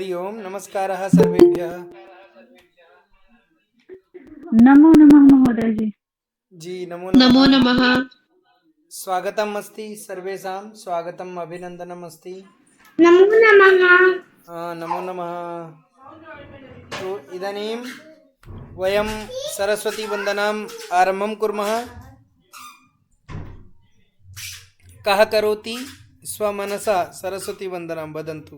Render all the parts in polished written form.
हरि ओम नमस्कारः सर्वेभ्यः। नमो नमः महोदय जी। जी नमो नमः। नमो नमः। स्वागतम् अस्ति सर्वेषां, स्वागतम् अभिनन्दनम् अस्ति। नमो नमः। नमो नमः। तो इदानीं वयं सरस्वती वन्दनाम् आरम्भं कुर्मः। कः करोति स्वमनसा सरस्वती वन्दनां वदन्तु।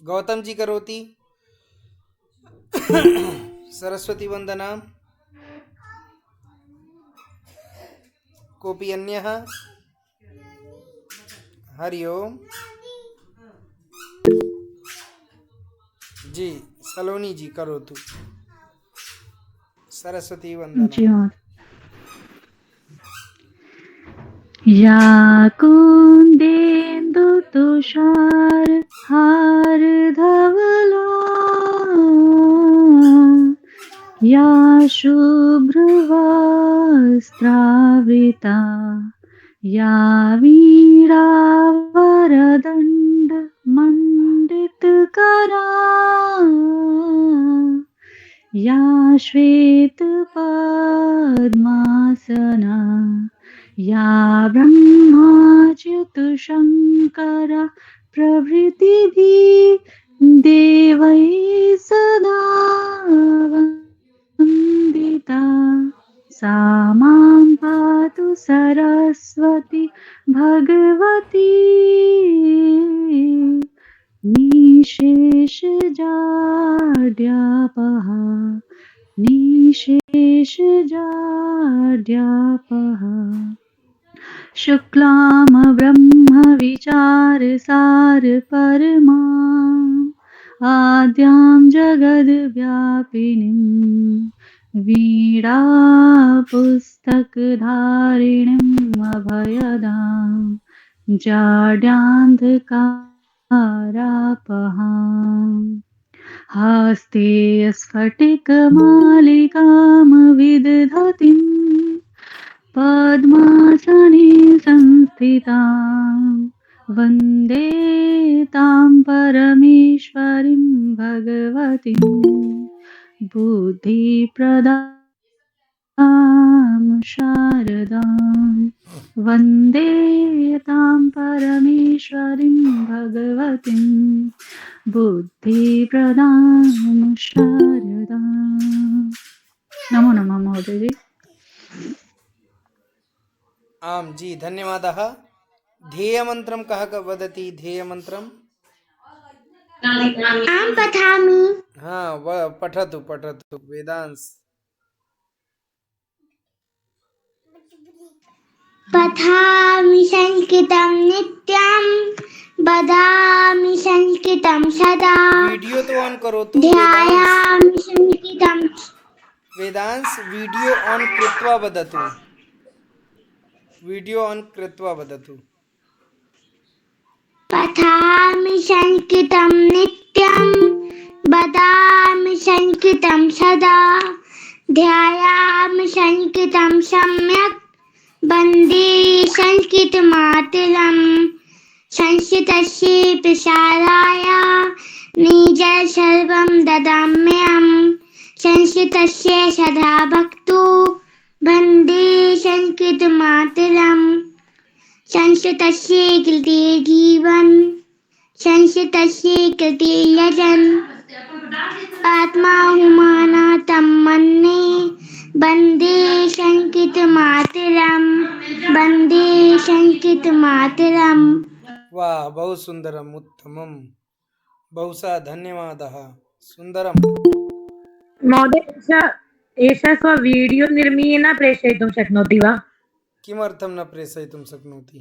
गौतम जी करोति सरस्वती वन्दनां। कोऽपि अन्यः? हरि ओम। जी सलोनी जी करोतु सरस्वती वंदना। जी हाँ। या कुन्देन्दु तुषार हार धवला या शुभ्रवस्त्रावृता या वीणावरदण्ड मण्डितकरा या श्वेतपद्मासना या ब्रह्माच्युतशङ्करा प्रभृतिभिः देवैः सदा वन्दिता सा मां पातु सरस्वती भगवती निशेषजाड्यापः निशेषजाड्यापः शुक्लां ब्रह्मविचारसार परमाम् आद्यां जगद्व्यापिनीं वीणापुस्तकधारिणीम् अभयदां जाड्यान्धकारापहाम् हस्ते स्फटिकमालिकां विदधतीं पद्मासने संस्थितां वन्दे तां परमेश्वरीं भगवतीं बुद्धिप्रदां शारदां वन्दे तां परमेश्वरीं भगवतीं बुद्धिप्रदां शारदां। नमो नमः महोदय जी। आम जी धन्यवादः। ध्येयमन्त्रं कः वदति? ध्येयमन्त्रम् अहं पठामि। हाँ पठतु पठतु वेदांश। पठामि संस्कृतं नित्यं वदामि संस्कृतं सदा वीडियो तो ऑन करो तू वेदांश। ध्यायामि संस्कृतं वेदांश वीडियो ऑन कृत्वा वदतु। वीडियो ऑन कृत्वा वदतु। पठामि संस्कृतं नित्यं वदामि संस्कृतं सदा ध्यायामि संस्कृतं सम्यक् वन्दे संस्कृतमातरम् संस्कृतस्य प्रसाराय निजं सर्वं ददाम्यहं संस्कृतस्य सदा भक्तो वन्दे संस्कृतमातरम् संस्कृतस्य कृते जीवन संस्कृतस्य कृते यजन् आत्माहुमानातं मन्ये वन्दे संस्कृतमातरम् वन्दे संस्कृतमातरम्। वाह बहु सुंदरम उत्तमम बहुशः धन्यवादः सुंदरम। महोदय एषः स्ववीडियो निर्मीय प्रेषयितुं शक्नोति वा? किमर्थं न प्रेषयितुं शक्नोति?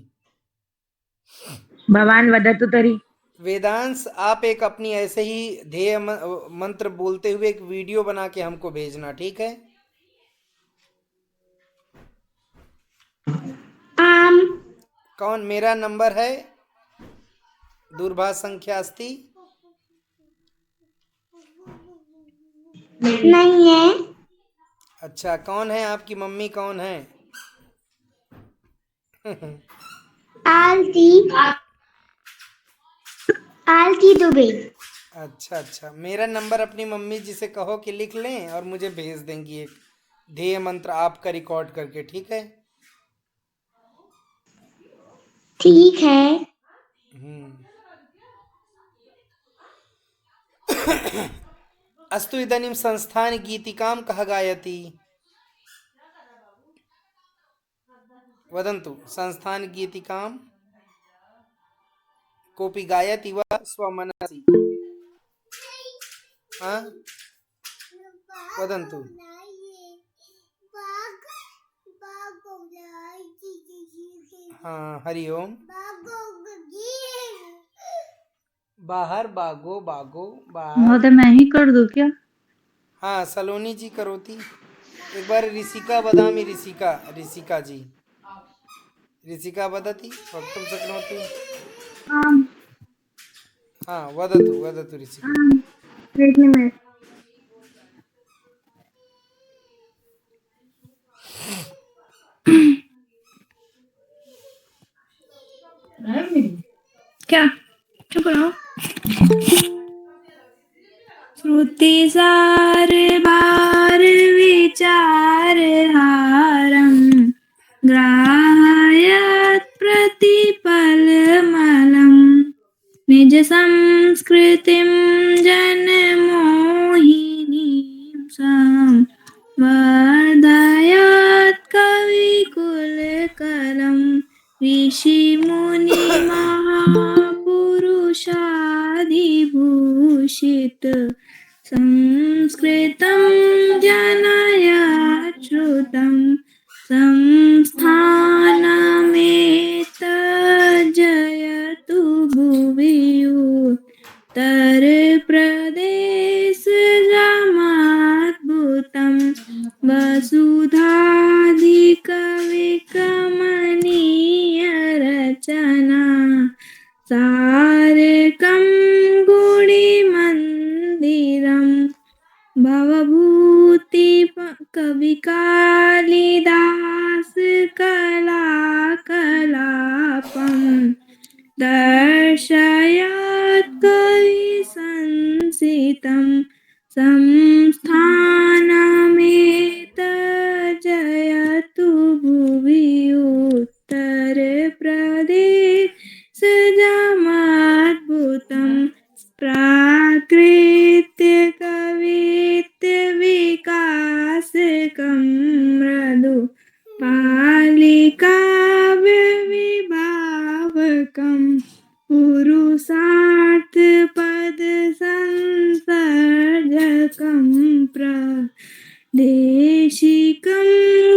भवान् वदतु तर्हि। वेदांश आप एक अपनी ऐसे ही ध्येय मंत्र बोलते हुए एक वीडियो बना के हमको भेजना, ठीक है? कौन? मेरा नंबर है, दूरभाष संख्या अस्ति नहीं है। अच्छा कौन है? आपकी मम्मी कौन है? आलती आलती दुबे। अच्छा अच्छा, मेरा नंबर अपनी मम्मी जी से कहो कि लिख लें और मुझे भेज देंगी एक ध्येय मंत्र आपका रिकॉर्ड करके, ठीक है? ठीक है। हम्म। अस्तु इदानीं संस्थान गीतिकां कः गायति? वदन्तु, संस्थान गीतिकां कोऽपि गायति वा स्वमनसि? हाँ? वदन्तु। हाँ, हरि ओम। बाहर बागो बागो बाहर। महोदय मैं ही कर दूं क्या? हाँ, सलोनी जी करोति। एक बार ऋषिका वदामि, ऋषिका जी, ऋषिका वदति, वक्तुं शक्नोति? आम् हाँ, वदतु वदतु ऋषिका। आम् एकनिमेष। क्या चुप रहो। श्रुतिसार बार विचार हारम ग्राहयत् प्रतिपलमलम् निज संस्कृतिं जनमोहिनीं वर्धयत् कविकुलकलं ऋषिमुनिमहापुरुषादिभूषित संस्कृतं जनयत् श्रुतं संस्थानमेतज्जयतु भुवि उत्तरप्रदेशजमाद्भुतं वसुधाधिकविकमनीयरचना सारकं गुडिमन्दिरं भवभूति कविकालिदास कलाकलापम् दर्शयत् कविसंसितं संस्थानमेतज्जयतु भुवि उत्तरप्रदेशजमाद्भुतं प्राकृत्यकवित्वविकासकं मृदु पालिकाव्यविभावकम् पुरुषार्थपदसंसर्जकं प्रादेशिकं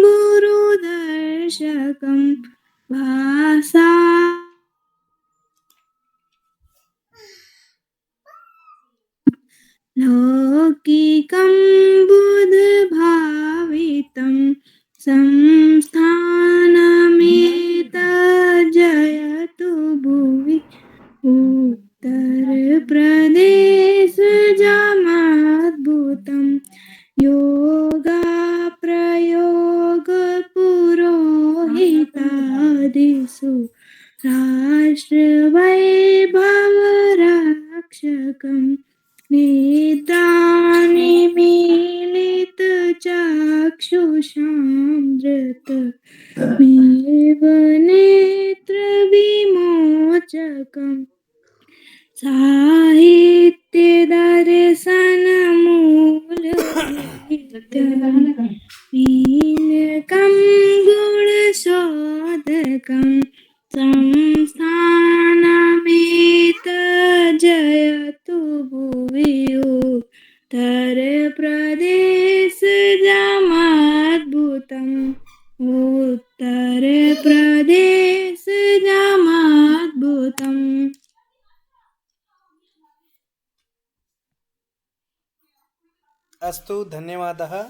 गुरुदर्शकं भाषा लौकिकं बुधभावितं संस्थानमेतज्जयतु भुवि उत्तरप्रदेशजमाद्भुतं योगप्रयोगपुरोहितादिषु राष्ट्रवैभवरक्षकम् नेत्रानिमीलितचक्षुषां धृतमेव नेत्रविमोचकम् साहित्यदर्शनमूलमीनकं गुणशोधकं संस्थानमेतज्जयतु भुवि उत्तरप्रदेशजमाद्भुतम् उत्तरप्रदेशजमाद्भुतम्। अस्तु, धन्यवादः।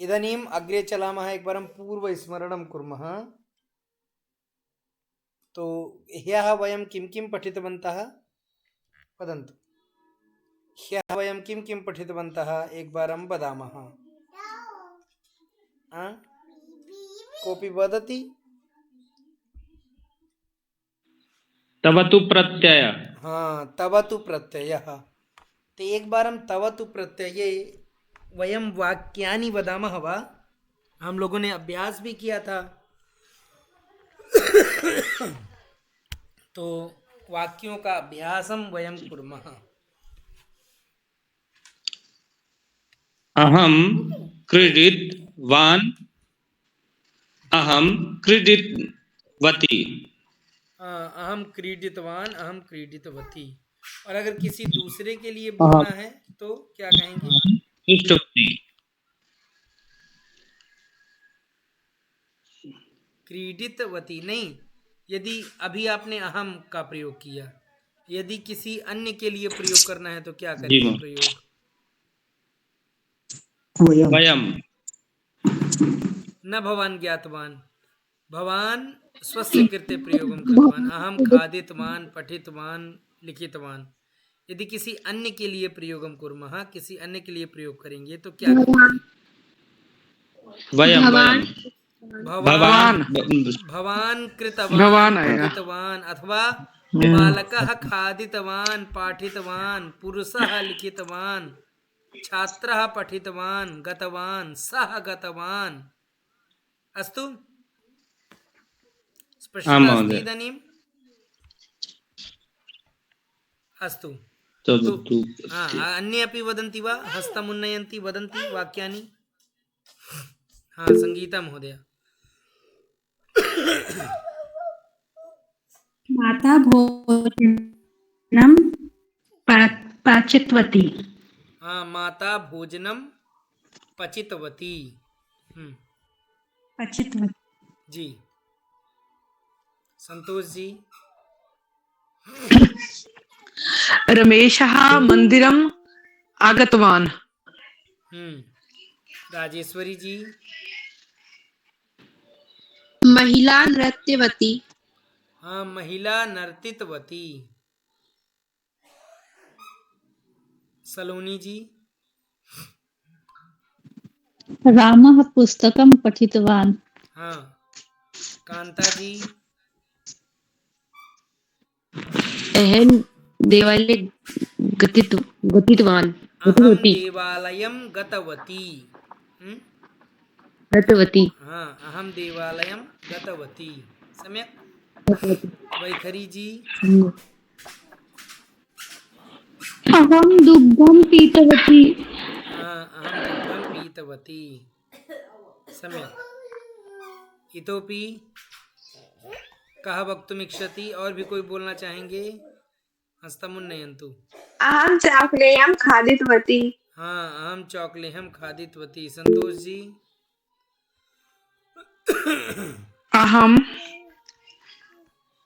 इदानीम् अग्रे चलामः, एकवारं पूर्वस्मरणं कुर्मः। तो ह्यः वयं किं किं पठितवन्तः? वदन्तु, ह्यः वयं किं किं पठितवन्तः एकवारं वदामः। कोऽपि वदति? तवतु प्रत्यय। हाँ तवतु प्रत्ययः। तो एक बार हम तवतु प्रत्यये वयम वाक्यानि वदामः वा, हम लोगों ने अभ्यास भी किया था। तो वाक्यों का अभ्यासम वयम कुर्मः। अहम क्रीडितवान, अहम क्रीडितवती। अहम क्रीडितवान, अहम क्रीडितवती। और अगर किसी दूसरे के लिए बोलना है तो क्या कहेंगे? दृष्टवती। क्रीडितवती नहीं, यदि अभी आपने अहम का प्रयोग किया, यदि किसी अन्य के लिए प्रयोग करना है तो क्या जी करेंगे मैम। प्रयोग? वयम। न भवान ज्ञातवान, भवान स्वस्य कृते प्रयोगं कृतवान। अहम खादितवान, पठितवान, लिखितवान। यदि किसी अन्य के लिए प्रयोगम कुर्मः, किसी अन्य के लिए प्रयोग करेंगे तो क्या करेंगे? वयम वयम। भवान, भवान। भवान कृतवान, भवान आएगा। पठितवान, अथवा बालकः खादितवान, पाठितवान, पुरुषः लिखितवान, छात्रः पठितवान, गतवान, सः गतवान। अस्तु, आम् स्पष्टता अस्ति महोदय। इदानीम्? अस्तु। तवतु अन्ये अपि वदन्ति वा, हस्तमुन्नयन्ति, वदन्ति वाक्यानि? हाँ, संगीता महोदय। माता भोजनम पाचितवती। हाँ, माता भोजनम पचितवती। पचितवती। जी, संतोष जी। रमेशः मन्दिरम् आगतवान्। राजेश्वरी जी। महिला नृत्यवती। हाँ, महिला नर्तितवती। सलोनी जी। रामः पुस्तकं पठितवान्। हाँ, कांता जी। अहं देवालये गतितवान्। अहम देवालयं गतवती। गतवती। हाँ, अहम देवालयं गतवती। सम्यक्। वैखरी जी। अहं दुग्धं पीतवती। हाँ, अहम दुग्धं पीतवती। सम्यक्। इतोपि कः वक्तुमिच्छति? और भी कोई बोलना चाहेंगे? हस्तमुन्नयन्तु। अहं चाकलेयं खादितवती। हाँ, अहम चॉकलेहम खादितवती। संतोष जी।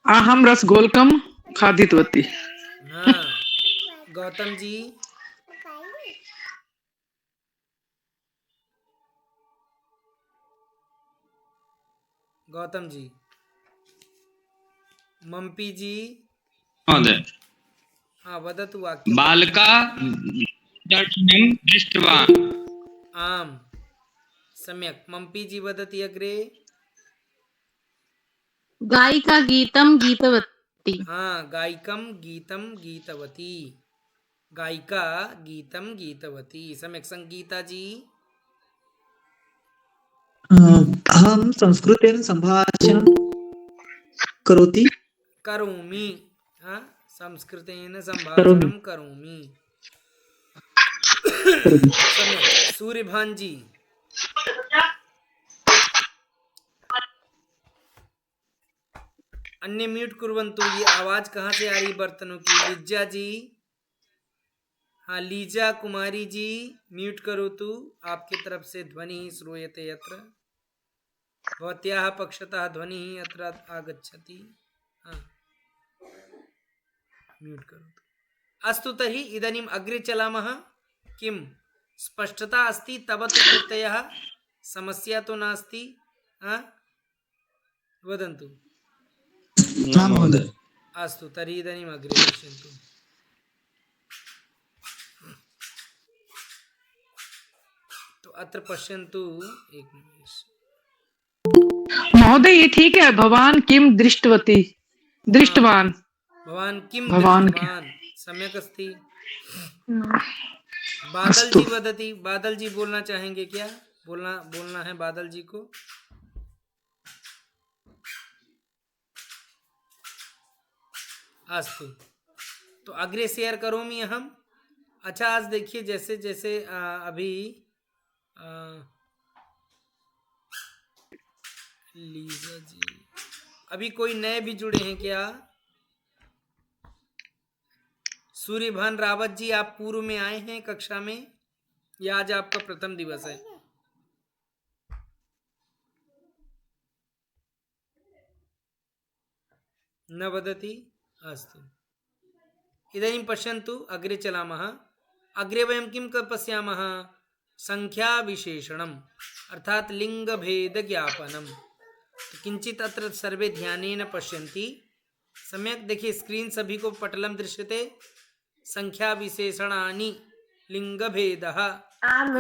अहं रसगोलकं खादितवती। हाँ, गौतम जी। गौतम जी। मम्पी जी। महोदय। हाँ, वदतु वाक्यं। बालका दर्शनं दृष्टवान्। आम्, सम्यक्। मम्पी जी वदति अग्रे। गायिका गीतं गीतवती। हाँ, गायिकं गीतं गीतवती। गायिका गीतं गीतवती। सम्यक्। संगीता जी। अहं संस्कृतेन सम्भाषणं करोति। करोमि। हाँ, संस्कृतेन संभाषणं करोमि। सम्यक्। सूर्यभान जी। अन्य म्यूट कुर्वन्तु। ये आवाज कहाँ से आ रही बर्तनों की? लिज्जा जी। हाँ, लीजा कुमारी जी, म्यूट करोतु। आपकी तरफ से ध्वनिः श्रूयते यत्र। भवत्याः पक्षतः ध्वनिः अत्र आगच्छति। हाँ, म्यूट करोतु। अस्तु, तर्हि इदानीम् अग्रे चलामः। किं स्पष्टता अस्ति? तवतु प्रत्ययः, समस्या तो नास्ति? हाँ, वदन्तु। न महोदय। अस्तु, तर्हि इदानीम् अग्रे पश्यन्तु। तो अत्र पश्यन्तु, एक निमेष। महोदय ये ठीक है, भवान किम दृष्टवती, दृष्टवान। भवान् किं भवान् दृष्टवान्? सम्यक् अस्ति। बादल अस्तु। जी वदति, बादल जी बोलना चाहेंगे क्या? बोलना है बादल जी को। अस्तु, तो अग्रे शेयर करोमि अहम। अच्छा, आज देखिए जैसे जैसे अभी लीजा जी, अभी कोई नए भी जुड़े हैं क्या? सूर्यभान रावत जी, आप पूर्व में आए हैं कक्षा में या आज आपका प्रथम दिवस है? न वदति? अस्तु, इदानीं पश्यन्तु, अग्रे चलामः। अग्रे वयं किं पश्यामः? संख्याविशेषणम् अर्थात लिंगभेदज्ञापनम्। तो किंचित अत्र सर्वे ध्यानेन पश्यन्ति। सम्यक देखिए, स्क्रीन सभी को पटलम दृश्यते। संख्याविशेषणानि लिंगभेदः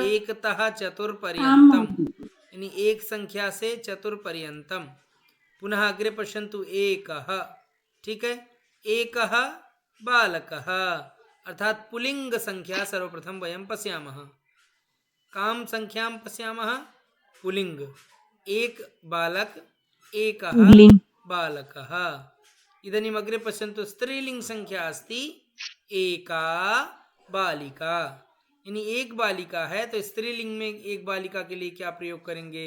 एकतः चतुर्पर्यन्तम्, यानी एक संख्या से चतुर्पर्यन्तम्। पुनः अग्रे पश्यन्तु, एकः, ठीक है, एकः बालकः, अर्थात पुलिंग संख्या सर्वप्रथम वयं पश्यामः। कां संख्यां पश्यामः? पुलिंग, एक बालक, एकः बालकः। इदानीम् अग्रे पश्यन्तु, स्त्रीलिंग संख्या अस्ति एका बालिका, यानी एक बालिका है, तो स्त्रीलिंग में एक बालिका के लिए क्या प्रयोग करेंगे?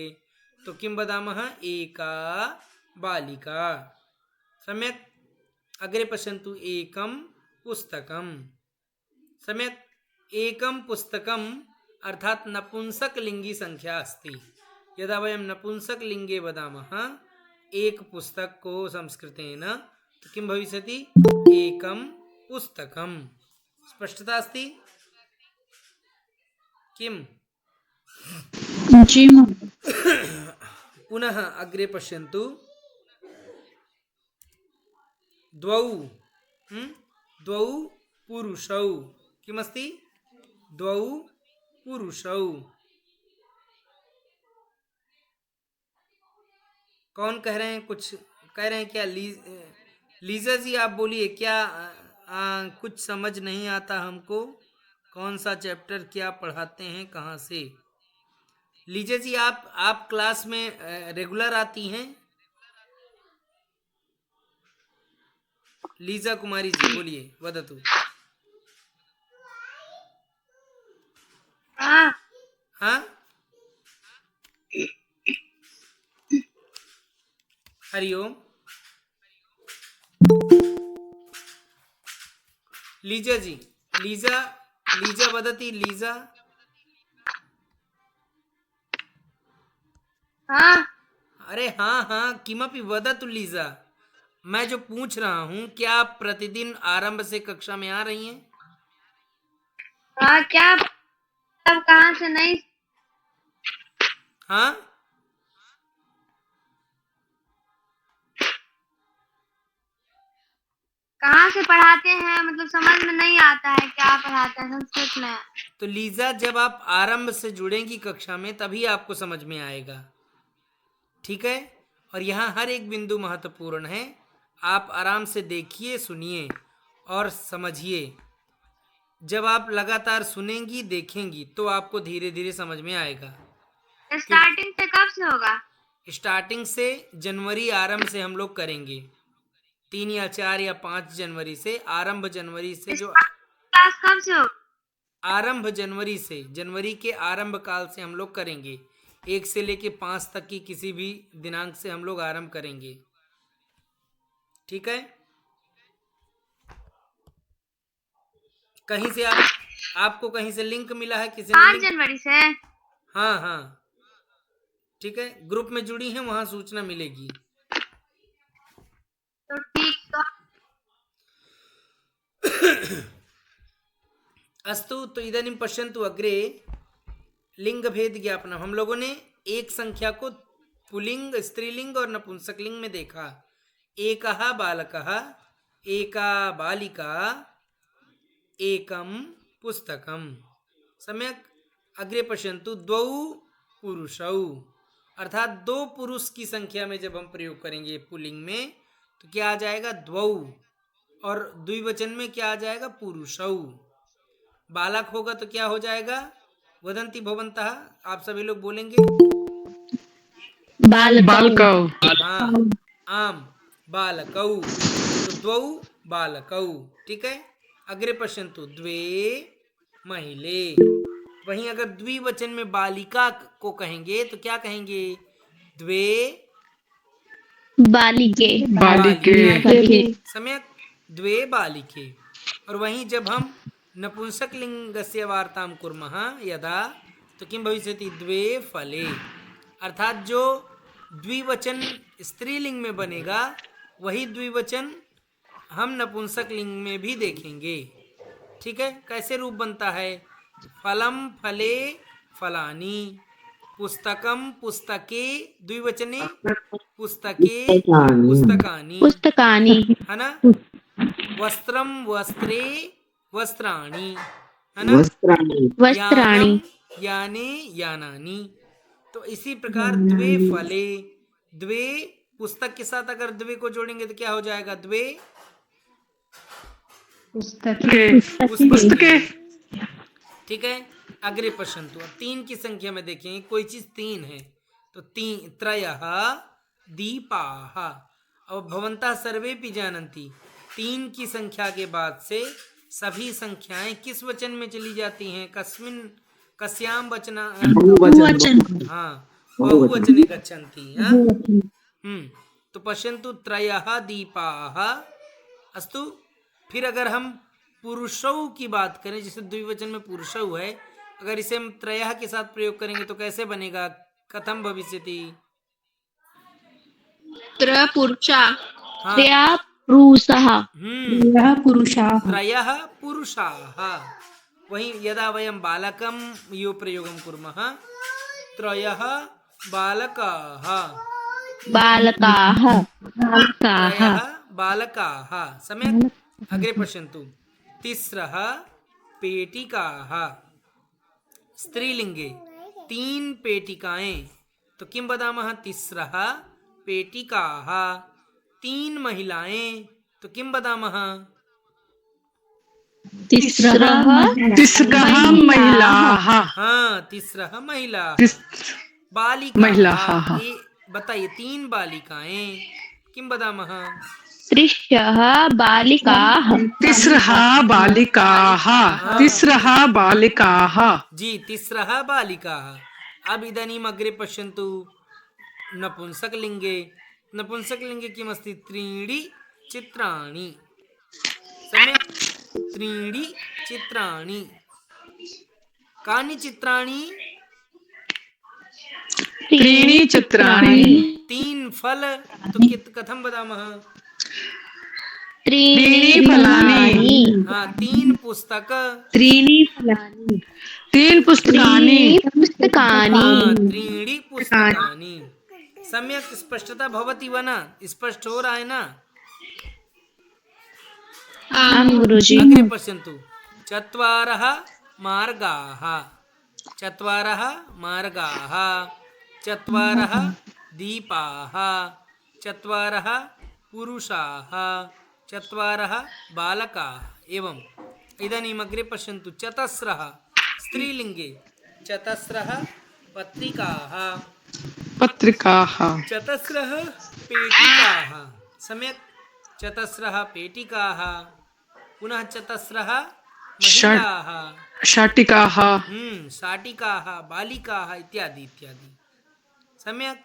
तो किं वदामः? एका बालिका। सम्यक्। अग्रे पश्यन्तु, एकं पुस्तकं। सम्यक्, एकं पुस्तकम् अर्थात नपुंसकलिंगी संख्या अस्ति। यदा वयं नपुंसकलिंगे वदामः एक पुस्तक को संस्कृतेन, तो किं भविष्यति? एकं पुस्तकम्। स्पष्टता अस्ति? किम्? जी महोदय। पुनः अग्रे पश्यन्तु, द्वौ द्वौ पुरुषौ। किमस्ति? द्वौ पुरुषौ। कौन कह रहे हैं? कुछ कह रहे हैं क्या? लीजा जी आप बोलिए, क्या कुछ समझ नहीं आता हमको? कौन सा चैप्टर क्या पढ़ाते हैं, कहाँ से? लीजा जी, आप क्लास में रेगुलर आती हैं? लीजा कुमारी जी बोलिए, वदतु। हाँ, हरिओम। लीजा जी, लीजा वदति, लीजा। अरे हाँ, किमपि वदतु लीजा। मैं जो पूछ रहा हूँ, क्या आप प्रतिदिन आरंभ से कक्षा में आ रही हैं? क्या तब कहाँ से नहीं? हाँ, कहाँ से पढ़ाते हैं? मतलब समझ में नहीं आता है क्या पढ़ाते हैं संस्कृत में। तो लीजा, जब आप आरंभ से जुड़ेंगी कक्षा में तभी आपको समझ में आएगा, ठीक है? और यहाँ हर एक बिंदु महत्वपूर्ण है। आप आराम से देखिए, सुनिए और समझिए। जब आप लगातार सुनेंगी, देखेंगी, तो आपको धीरे धीरे समझ में आएगा। स्टार्टिंग से कब से होगा? स्टार्टिंग से जनवरी आरंभ से हम लोग करेंगे, 3 या 4 या 5 जनवरी से। आरंभ जनवरी से, जो क्लास कब से होगा? आरंभ जनवरी से, जनवरी के आरंभ काल से हम लोग करेंगे। 1 से लेके 5 तक की किसी भी दिनांक से हम लोग आरंभ करेंगे, ठीक है? कहीं से आपको कहीं से लिंक मिला है? किसी ने 5 लिंक? जनवरी से। हाँ, ठीक है, ग्रुप में जुड़ी हैं, वहां सूचना मिलेगी। तो ठीक, तो अस्तु, तो इदानीं पश्यन्तु अग्रे लिंग भेद ज्ञापनम। हम लोगों ने एक संख्या को पुलिंग, स्त्रीलिंग और नपुंसकलिंग में देखा। एकः बालकः, एका बालिका, एकं पुस्तकं। सम्यक। अग्रे पश्यन्तु, द्वौ पुरुषौ, अर्थात 2 पुरुष की संख्या में जब हम प्रयोग करेंगे पुलिंग में, तो क्या आ जाएगा? द्वौ। और द्विवचन में क्या आ जाएगा? पुरुषौ। बालक होगा तो क्या हो जाएगा? वदंती भवन्तः, आप सभी लोग बोलेंगे। बालकौ। हाँ, आम बालकौ, तो द्वौ बालकौ। ठीक है, अग्रे पश्यन्तु। द्वे महिले। वहीं अगर द्विवचन में बालिका को कहेंगे तो क्या कहेंगे? द्वे बालिके बालिके। सम्यक, द्वे बालिके। और वहीं जब हम नपुंसक लिंगस्य वार्तां कुर्मः यदा, तो किं भविष्यति? द्वे फले। अर्थात जो द्विवचन स्त्रीलिंग में बनेगा वही द्विवचन हम नपुंसक लिंग में भी देखेंगे। ठीक है, कैसे रूप बनता है? फलम फले फलानी, पुस्तकम पुस्तके, द्विवचने पुस्तके पुस्तकानि, पुस्तकानि है ना? वस्त्रम वस्त्रे वस्त्राणि, है ना? वस्त्राणि यानम याने यानानि। तो इसी प्रकार द्वे फले, द्वे पुस्तक के साथ अगर द्वे को जोड़ेंगे तो क्या हो जाएगा? द्वे पुस्तके। ठीक है, अग्रे पश्यन्तु। अब 3 की संख्या में देखें, कोई चीज 3 है तो 3 त्रयः दीपाः। अब भवन्तः सर्वेपि जानन्ति, 3 की संख्या के बाद से सभी संख्याएं किस वचन में चली जाती हैं? कस्मिन कस्याम वचना? बहुवचन। हाँ, बहुवचने गच्छन्ति। हाँ? तो पश्यन्तु, त्रयः दीपाः। अस्तु, फिर अगर हम पुरुषौ की बात करें, जैसे द्विवचन में पुरुषौ है, अगर इसे हम त्रयः के साथ प्रयोग करेंगे तो कैसे बनेगा? कथम भविष्यति? त्र पुरुषा। हाँ, त्रया पुरुषः। त्रयः पुरुषाः। वहीं यदा वयं बालकं यो प्रयोगं कुर्मः, त्रयः बालकाः, बालकाः त्रयः बालकाः। सम्यक्, अग्रे पश्यन्तु। तिस्रः पेटिकाः। स्त्रीलिंगे 3 पेटिकाएं, तो किं वदामः? तिस्रः पेटिकाः। 3 महिलाएं, तो किं वदामः? तिस्रः महिलाः। हाँ, तिस्रः महिला। महिलाः। बताइए, 3 बालिकाएं, किं वदामः? त्रिशः बालिकाः। तिस्रः बालिकाः। तिस्रः बालिकाः। जी, तिस्रः बालिकाः। अब इदानीम् अग्रे पश्यन्तु। नपुंसकलिङ्गे, नपुंसकलिङ्गे किमस्ति? त्रीणि चित्राणि। सम्यक्, त्रीणि चित्राणि। कानि चित्राणि? त्रीणि चित्राणि। 3 फल, तो कथं वदामः? त्रीणि फलानि। हाँ, 3 पुस्तक। 3 पुस्तकानि। पुस्तकानि। हाँ, 3 पुस्तकानि। सम्यक स्पष्टता भवति वा न? स्पष्ट हो रहा है ना? आम गुरुजी। अग्रे पश्यन्तु। चत्वारः मार्गाः। चत्वारः मार्गाः। चत्वारः दीपाः। चत्वारः पुरुषाः। चत्वारः बालकाः। एवं इदानीम् अग्रे पश्यन्तु। चतस्रः स्त्रीलिङ्गे। चतस्रः पत्रिकाः। पत्रिकाः। चतस्रः पेटिकाः। सम्यक्, चतस्रः पेटिकाः। पुनः चतस्रः महिलाः। शाटिकाः। शाटिकाः, बालिकाः इत्यादि इत्यादि। सम्यक्,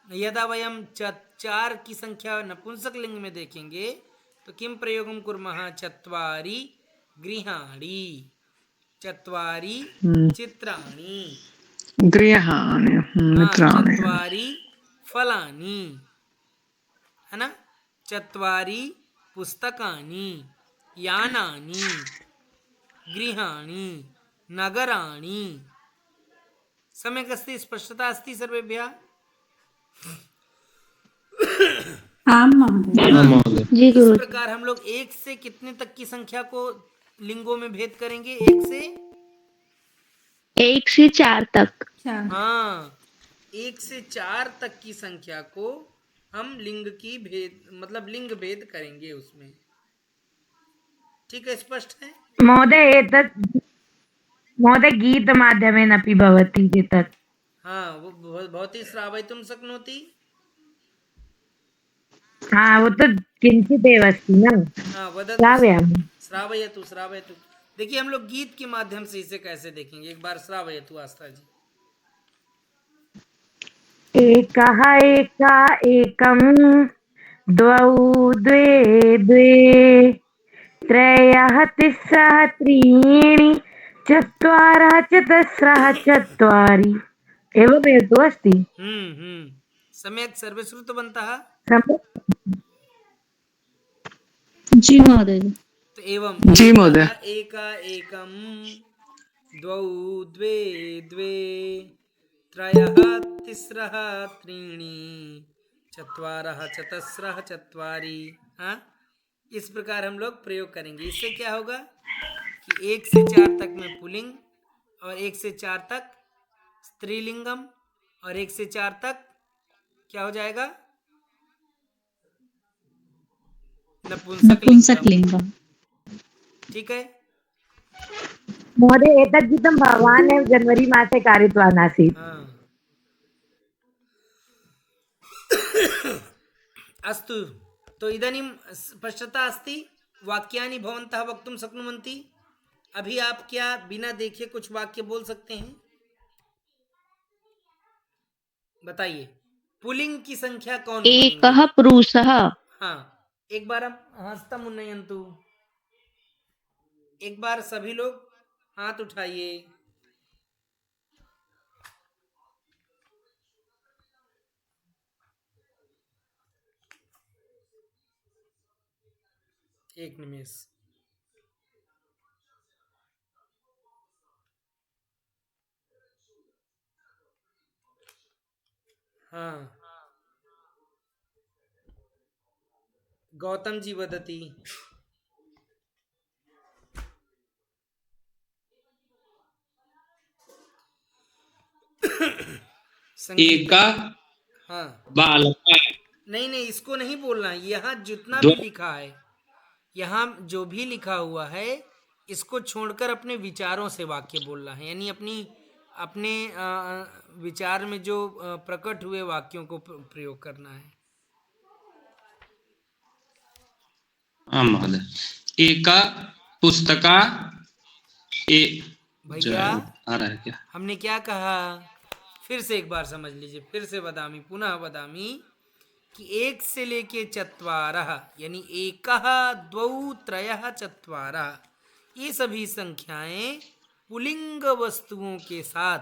यदा वयं 4 की संख्या नपुंसकलिंग में देखेंगे तो किं प्रयोगं कुर्मः? चत्वारि गृहाणि। चत्वारि चित्राणि। गृहाणि। मित्राणि। चत्वारि फलानि, है ना? चत्वारि पुस्तकानि, यानानि, गृहाणि, नगराणि। सम्यक् अस्ति? स्पष्टता अस्ति सर्वेभ्यः? जी इस गुरु। प्रकार हम लोग 1 से कितने तक की संख्या को लिंगों में भेद करेंगे? 1 से 1 से 4 तक। हाँ, 1 से 4 तक की संख्या को हम लिंग की भेद मतलब लिंग भेद करेंगे उसमें। ठीक है, स्पष्ट है। महोदय एतत् महोदय गीतमाध्यमेन अपि भवति एतत्। हाँ, वो भवती श्रावयितुं शक्नोति। हाँ वो तो किंचिदेव अस्ति न। हाँ, वदतु। श्रावयामि। श्रावयतु श्रावयतु। देखिए हम लोग गीत के माध्यम से इसे कैसे देखेंगे, एक बार श्रावयतु आस्था जी। एकः एका एकं द्वौ द्वे द्वे त्रयः तिस्रः त्रीणि चत्वारः चतस्रः चत्वारि एवमेव तु अस्ति। सम्यक् सर्वे श्रुतवन्तः। जी महोदय। तो एवं जी महोदय। एका एकं द्वौ द्वे द्वे त्रयः तिस्रः त्रीणि चत्वारः चतस्रः चत्वारि। हाँ, इस प्रकार हम लोग प्रयोग करेंगे। इससे क्या होगा कि 1 से 4 तक में पुल्लिंग और 1 से 4 तक स्त्रीलिंगम और 1 से 4 तक क्या हो जाएगा, नपुंसकलिंगम। ठीक है। महोदय एतत् गीतं भवान् एव जनवरी मासे कारितवान् आसीत्। अस्तु, तो इदानीं स्पष्टता अस्ति। वाक्यानि भवन्तः वक्तुं शक्नुवन्ति। अभी आप क्या बिना देखे कुछ वाक्य बोल सकते हैं? बताइए, पुल्लिंग की संख्या कौन? एकः पुरुषः। हाँ, एक बार हम हस्तम उन्नयन्तु। एक बार सभी लोग हाथ उठाइए। एक निमेष। हाँ, गौतम जी वदति। एका हाँ, बालका। नहीं, इसको नहीं बोलना। यहाँ जितना भी लिखा है, यहाँ जो भी लिखा हुआ है, इसको छोड़कर अपने विचारों से वाक्य बोलना है। यानी अपने विचार में जो प्रकट हुए वाक्यों को प्रयोग करना है। हाँ महोदय। एका पुस्तका भैया आ रहा है क्या? हमने क्या कहा, फिर से एक बार समझ लीजिए। फिर से वदामि पुनः वदामि कि 1 से लेके 4 यानी एकः द्वौ त्रयः चत्वारः, ये सभी संख्याएं पुलिंग वस्तुओं के साथ,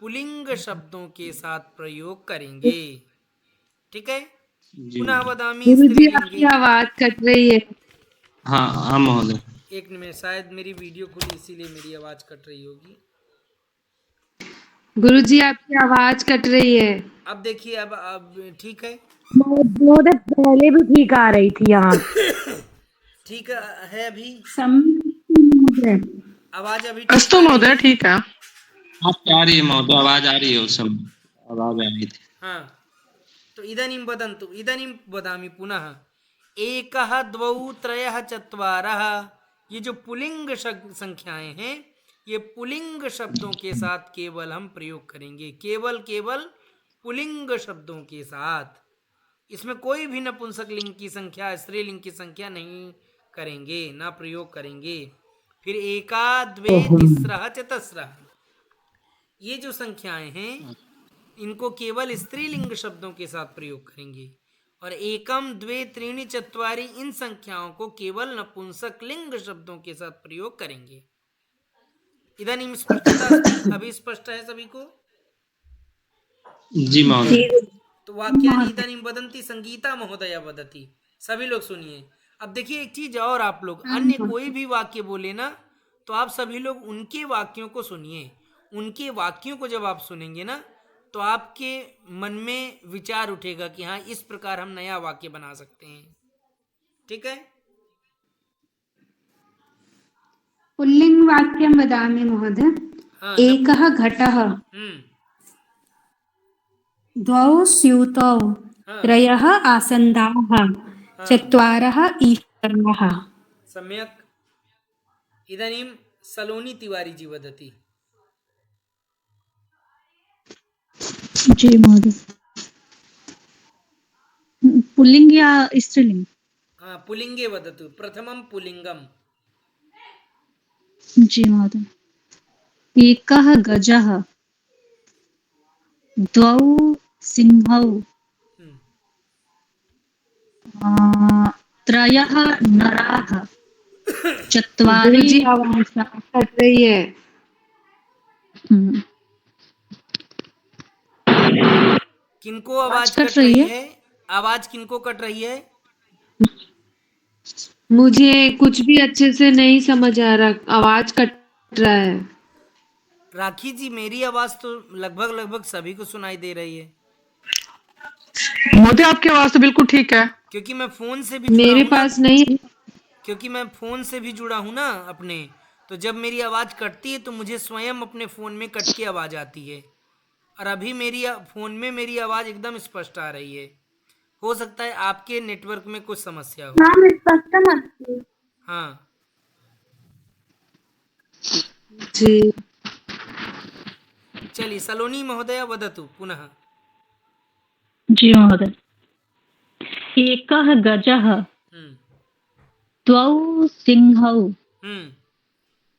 पुलिंग शब्दों के साथ प्रयोग करेंगे। ठीक है, पुनः वदामि। गुरुजी आपकी आवाज कट रही है। हाँ महोदय। एक मिनट, शायद मेरी वीडियो खुली इसीलिए मेरी आवाज कट रही होगी। गुरुजी आपकी आवाज कट रही है। अब देखिए, अब ठीक है। महोदय पहले भी ठीक आ रही थी यहाँ। ठीक है अभी आवाज अभी अस्तु महोदय, ठीक है। आ रही है महोदय, आवाज आ रही है। उस समय आवाज आ रही थी। हाँ, तो इदानीं वदन्तु। इदानीं वदामि पुनः। एकः द्वौ त्रयः चत्वारः, ये जो पुलिंग संख्याएं हैं, ये पुलिंग शब्दों के साथ केवल हम प्रयोग करेंगे। केवल पुलिंग शब्दों के साथ। इसमें कोई भी नपुंसक लिंग की संख्या, स्त्रीलिंग की संख्या नहीं करेंगे, ना प्रयोग करेंगे। फिर एका द्वे तिस्रः चतस्रः, ये जो संख्याएं हैं, इनको केवल स्त्रीलिंग शब्दों के साथ प्रयोग करेंगे। और एकम द्वे त्रीणि चत्वारि, इन संख्याओं को केवल नपुंसक लिंग शब्दों के साथ प्रयोग करेंगे। इदानीं स्पष्टता अस्ति? अभी स्पष्ट है सभी को? जी महोदय। तो वाक्यानि इदानीं वदन्ति, संगीता महोदया वदति। सभी लोग सुनिए। अब देखिए एक चीज और, आप लोग अन्य कोई भी वाक्य बोले ना, तो आप सभी लोग उनके वाक्यों को सुनिए। उनके वाक्यों को जब आप सुनेंगे ना, तो आपके मन में विचार उठेगा कि हाँ, इस प्रकार हम नया वाक्य बना सकते हैं। ठीक है, पुल्लिंग वाक्यं वदामि महोदय। हाँ, एकः घटः, द्वौ स्यूतौ, त्रयः आसन्दाः, चत्वारः ईश्वराः। सम्यक्। इदानीं सलोनी तिवारी जी वदति। जी महोदय। पुल्लिंग या स्त्रीलिंग? पुल्लिंगे वदतु। प्रथमं पुल्लिंगम्। जी महोदय। एकः गजः, द्वौ सिंहौ, त्रयः नराः, चत्वारि गुरुजी आवाज कट रही है। किनको आवाज कट रही है? आवाज किनको कट रही है? मुझे कुछ भी अच्छे से नहीं समझ आ रहा, आवाज कट रहा है। राखी जी, मेरी आवाज तो लगभग सभी को सुनाई दे रही है, महोदय आपकी आवाज तो बिल्कुल ठीक है। क्योंकि मैं फोन से भी जुड़ा मेरे हूं ना, पास नहीं। क्योंकि मैं फोन से भी जुड़ा हूं ना अपने, तो जब मेरी आवाज कटती है तो मुझे स्वयं अपने फोन में कट के आवाज आती है, और अभी मेरी फोन में मेरी आवाज एकदम स्पष्ट आ रही है। हो सकता है आपके नेटवर्क में कुछ समस्या हो। हाँ जी चलिए, सलोनी महोदय वदतु पुनः। जी महोदय। एकः गजः, द्वौ सिंहौ,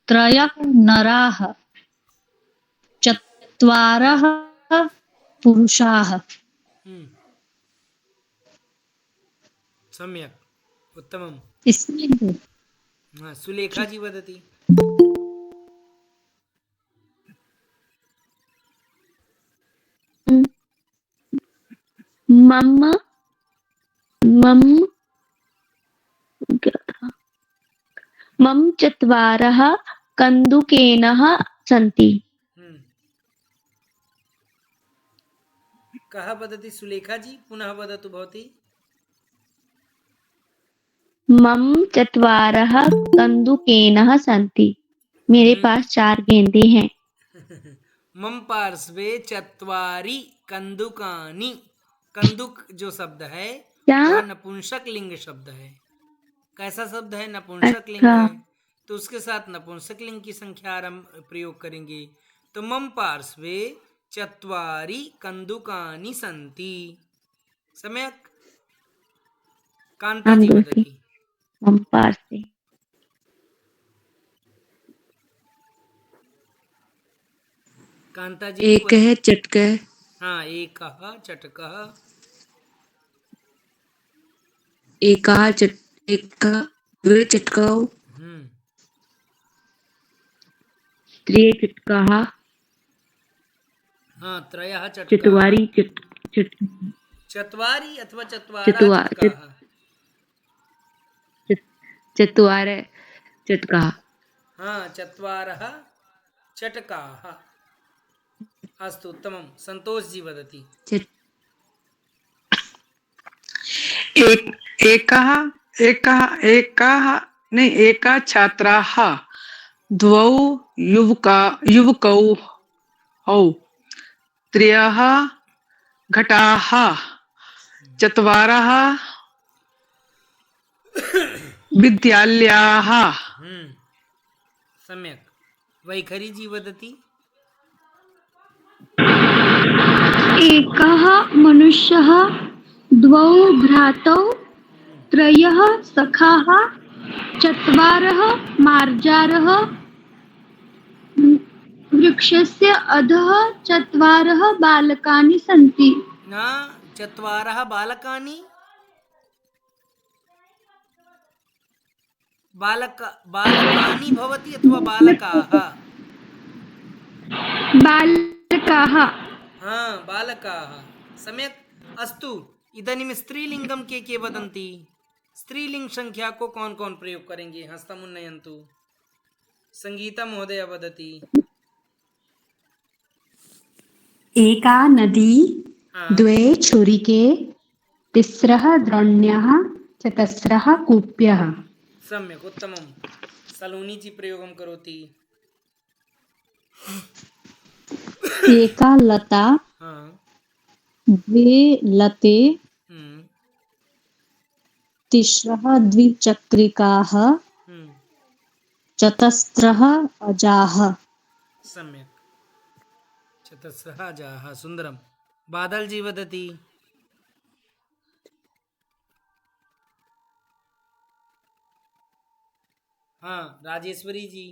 त्रयः नराः, चत्वारः पुरुषाः। सम्यक्, उत्तमम्। इसमें सुलेखा जी वदति। मम मम मम चत्वारः कन्दुकेनः सन्ति। कः वदति? सुलेखा जी, पुनः वदतु भवती। मम चत्वारः कन्दुकेनः सन्ति। मेरे पास 4 गेंदे हैं। मम पार्श्वे चत्वारि कंदुकानि। कंदुक जो शब्द है क्या? वह नपुंसक लिंग शब्द है। कैसा शब्द है? नपुंसक लिंग है, तो उसके साथ नपुंसक लिंग की संख्या आरंभ प्रयोग करेंगे। तो मम पार्श्वे चत्वारि कंदुकानि सन्ति। सम्यक्। कांता जी वदति। मम पार्श्वे कांता जी। एक है चटकह। हाँ, एकः चटकः। एकः द्वे चटकौ। त्रे चटकाः। हाँ, त्रयः चटकाः। चत्वारि अथवा चत्वारः चटकाः। चत्वारः चटकाः। हाँ, चत्वारः चटकाः। अस्तु, उत्तमं। संतोष जी वदति। एका छात्राः, द्वौ युवकौ, त्रयः घटाः, चत्वारः विद्यालयाः। सम्यक्। वैखरी जी वदति। एकः मनुष्यः, द्वौ भ्रातौ, त्रयः सखाः, चत्वारः मार्जारः, वृक्षस्य अधः चत्वारः बालकानि सन्ति। न, चत्वारः बालकानि। बालकानि भवति अथवा बालकाः? बालकाः। हाँ, बालकाः। सम्यक्। अस्तु, इदानीं स्त्रीलिंगम के वदन्ति? स्त्रीलिंग संख्या को कौन कौन प्रयोग करेंगे? हस्तम् उन्नयन्तु। संगीता महोदय वदति। एका नदी, द्वे छुरिके, तिस्रः द्रोण्यः, चतस्रः कूप्यः। सम्यक्, उत्तमं। सलोनी जी प्रयोगं करोति। एका लता, द्वे लते, तिस्रः द्विचक्रिकाः, चतस्रः अजाः सम्यक् चतस्रः अजाः सुन्दरं बादल जी वदति हाँ राजेश्वरी जी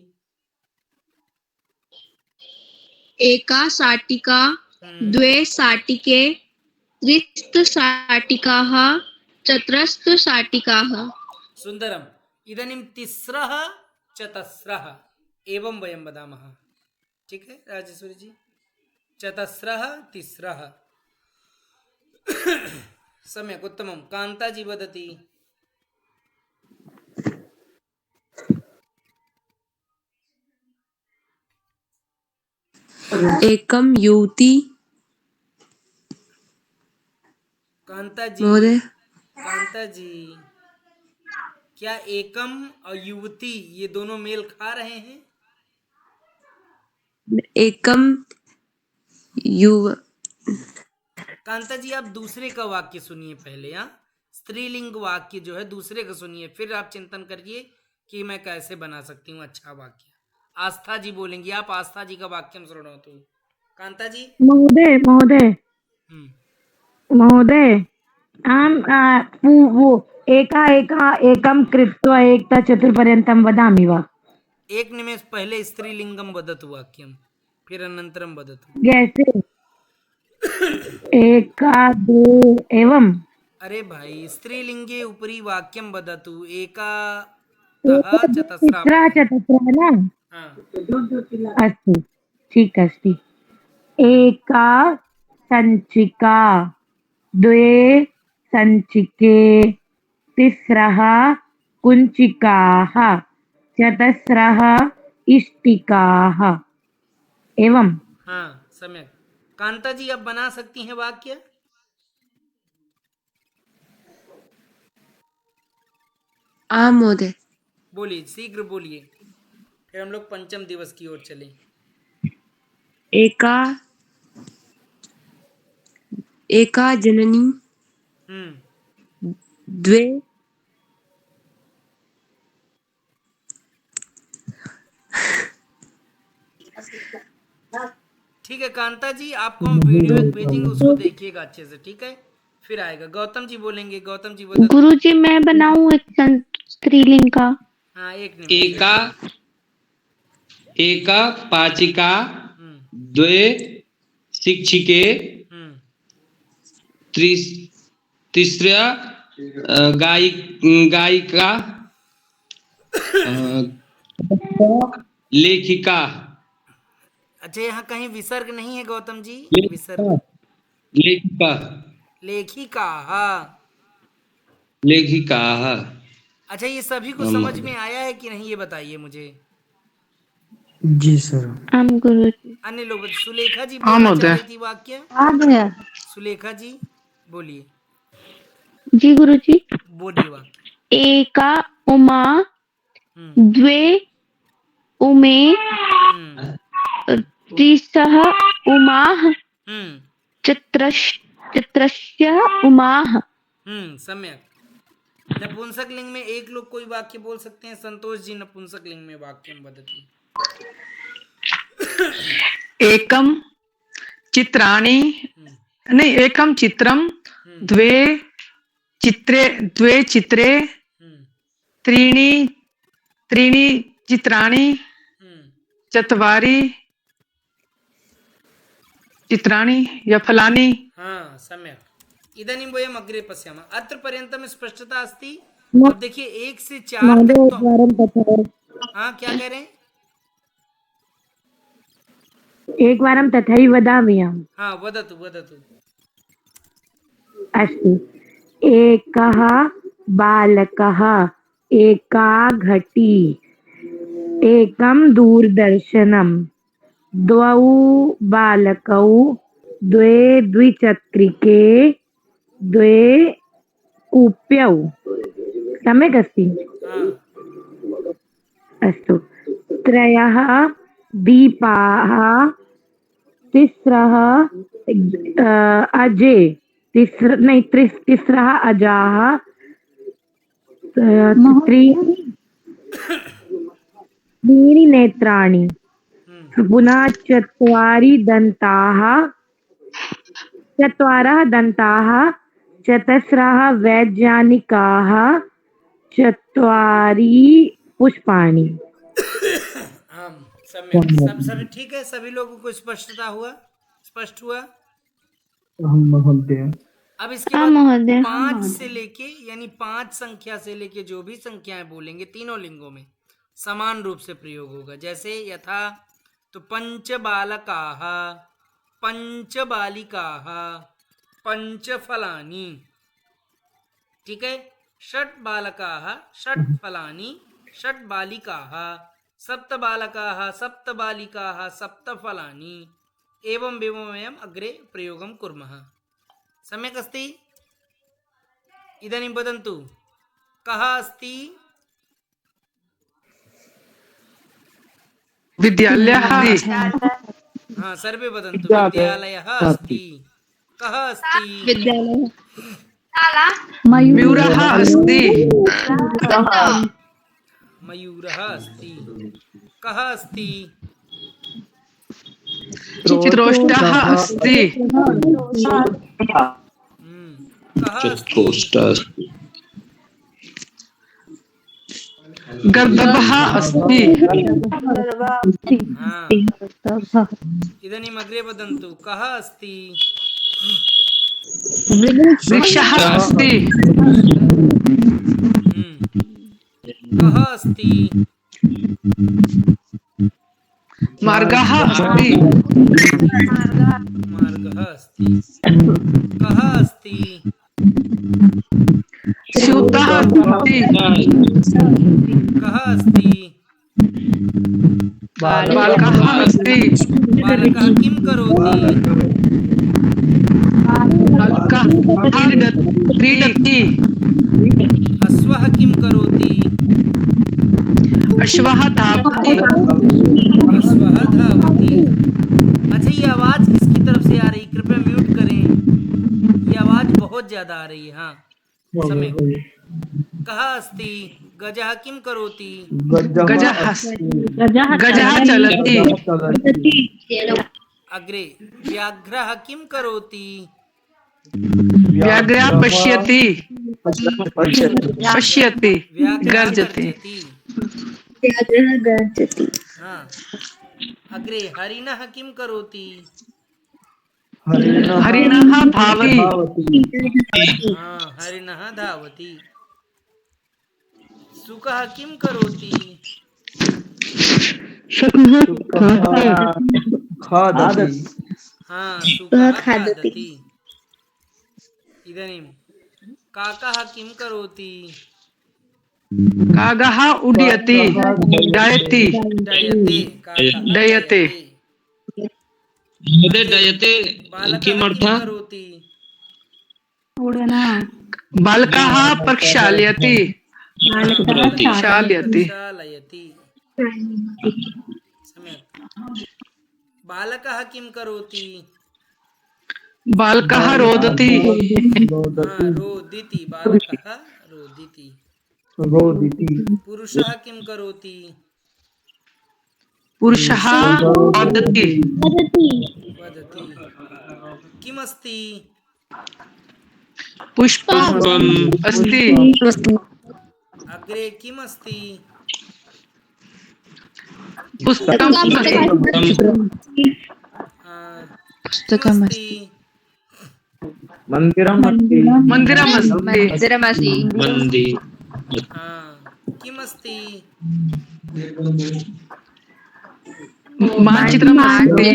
एका शाटिका द्वे शाटिके त्रिस्थ शाटिकाः चतस्र शाटिकाः सुन्दरम् इदानीं तिस्रः चतस्रः एवं वयं वदामः ठीक है राजेश्वरी जी चतस्रः तिस्रः सम्यक् उत्तमं कान्ता जी वदति एकम युवती महोदय कांता जी क्या एकम और युवती ये दोनों मेल खा रहे हैं एकम युव कांता जी आप दूसरे का वाक्य सुनिए पहले हाँ स्त्रीलिंग वाक्य जो है दूसरे का सुनिए फिर आप चिंतन करिए कि मैं कैसे बना सकती हूँ अच्छा वाक्य आस्था जी बोलेंगी आप आस्था जी का वाक्य शृणो तो कांता जी महोदय महोदय हम्म महोदय वो एका एका एकं कृत्वा एकता चतुर्पर्यन्तं वदामि वा एक निमेष पहले स्त्रीलिंगम वदतु वाक्यम फिर अनंतरम वदतु जैसे एका द्वे एवं अरे भाई स्त्रीलिंगे उपरि वाक्यम वदतु एका तः चतस्रः तिस्रः चतस्रः न हाँ अस्तु ठीक अस्ति एका सञ्चिका द्वे सञ्चिके तिस्रः कुञ्चिकाः चतस्रः इष्टिकाः एवं हाँ सम्यक कांता जी अब बना सकती हैं वाक्य महोदय बोलिए शीघ्र बोलिए फिर हम लोग पंचम दिवस की ओर चलें एका जननी द्वे ठीक है कांता जी आपको हम वीडियो एक भेजेंगे उसको देखिएगा अच्छे से ठीक है फिर आएगा गौतम जी बोलेंगे गौतम जी बोल गुरुजी मैं बनाऊं एक स्त्रीलिंग का हाँ एक निमिष एका एका पाचिका हम्म द्वे शिक्षिके हम्म तीसरा गायिका लेखिका अच्छा यहाँ कहीं विसर्ग नहीं है गौतम जी विसर्ग लेखिका लेखिका हाँ लेखिका अच्छा ये सभी को समझ में आया है कि नहीं ये बताइए मुझे जी सर हम गुरुजी अन्य लोग सुलेखा जी हाँ, बोलना महोदय। चाह रही थी वाक्य आ गया सुलेखा जी बोलिए जी गुरुजी बोलिए वाक्य एका उमा हम्म द्वे उमे हम्म त्रिसः उमाः हम्म चत्रस्य उमाः सम्यक नपुंसक लिंग में एक लोग कोई वाक्य बोल सकते हैं संतोष जी नपुंसक लिंग में वाक्य बदलिए एकम चित्राणि नहीं एकम चित्रम द्वे चित्रे त्रीणि चित्राणि चत्वारि चित्राणि या फलानि हाँ सम्यक इदानीं वयम् अग्रे पश्यामः अत्र पर्यन्तं स्पष्टता अस्ति अब देखिए 1 से 4 तक तो हाँ क्या कह रहे हैं एकवारं तथैव वदामि अहं हाँ वदतु वदतु अस्तु एकः बालकः एका घटी एकं दूरदर्शनं द्वौ बालकौ द्वे द्विचक्रिके द्वे कूप्यौ सम्यक् अस्ति हाँ अस्तु त्रयः दीपाः तिस्रः अजे तिस्रः अजाः नेत्राणि हम्म, पुनः चत्वारः दन्ताः चतस्रः वैज्ञानिकाः चत्वारि पुष्पाणि हाँ सम्यक सब सभी ठीक है। सभी लोगों को स्पष्ट हुआ। महोदय। अब इसके हाँ बाद महोदय। 5 से लेके यानी 5 संख्या से लेके जो भी संख्याएं बोलेंगे तीनों लिंगों में समान रूप से प्रयोग होगा। जैसे यथा तो पंच बालकाः, पंच बालिकाः, पंच फलानि, ठीक है। षट बालकाः, षट फलानि, षट बालिकाः, सप्त बालकाः, सप्त बालिकाः, सप्त फलानि एवं वयम् अग्रे प्रयोगं कुर्मः। सम्यक् अस्ति। इदानीं वदन्तु कः अस्ति? विद्यालयः अस्ति। हाँ सर्वे वदन्तु विद्यालयः अस्ति। कः अस्ति? विद्यालयः मयूरः अस्ति। मयूरः अस्ति। कः अस्ति? चित्रोष्टः अस्ति। कः अस्ति? गर्दभः अस्ति। हाँ इदानीम् अग्रे वदन्तु कः अस्ति? वृक्षः अस्ति। कः अस्ति? मार्गः अस्ति। मार्गः अस्ति। कः अस्ति? स्यूतः अस्ति। कः अस्ति? बालकः अस्ति। बालकः किं करोति? बालकः क्रीडति। अश्वः किं करोति? अश्वः धावति। अश्वः धावति। अच्छा ये आवाज किसकी तरफ से आ रही? कृपया म्यूट करें, ये आवाज बहुत ज्यादा आ रही है। हाँ समय कः अस्ति? गजः किं करोति? गजः चलति। अग्रे व्याघ्रः किं करोति? व्याघ्रः पश्यति। व्याघ्रः गर्जति। गर्जति। हाँ अग्रे हरिणः किं करोति? हरिणः धावति। हाँ हरिणः धावति। शुकः किं करोति? हाँ शुकः खादति। इदानीं काकः किं करोति? कागः उड्यति। डयति। डयते। डयते किमर्थः? करोति? बालकः प्रक्षाल्यति। शाल्यति। शालयति। सम्यक्। बालकः किं करोति? बालकः रोदति। रोदिति। बालकः रोदिति। पुरुषः किं करोति? पुरुषः वदति। वदति। किमस्ति? पुष्पम् अस्ति। अग्रे किमस्ति? पुस्तकम् अस्ति। किमस्ति? मन्दिरम् अस्ति। किमस्ति? मानचित्रम् अस्ति।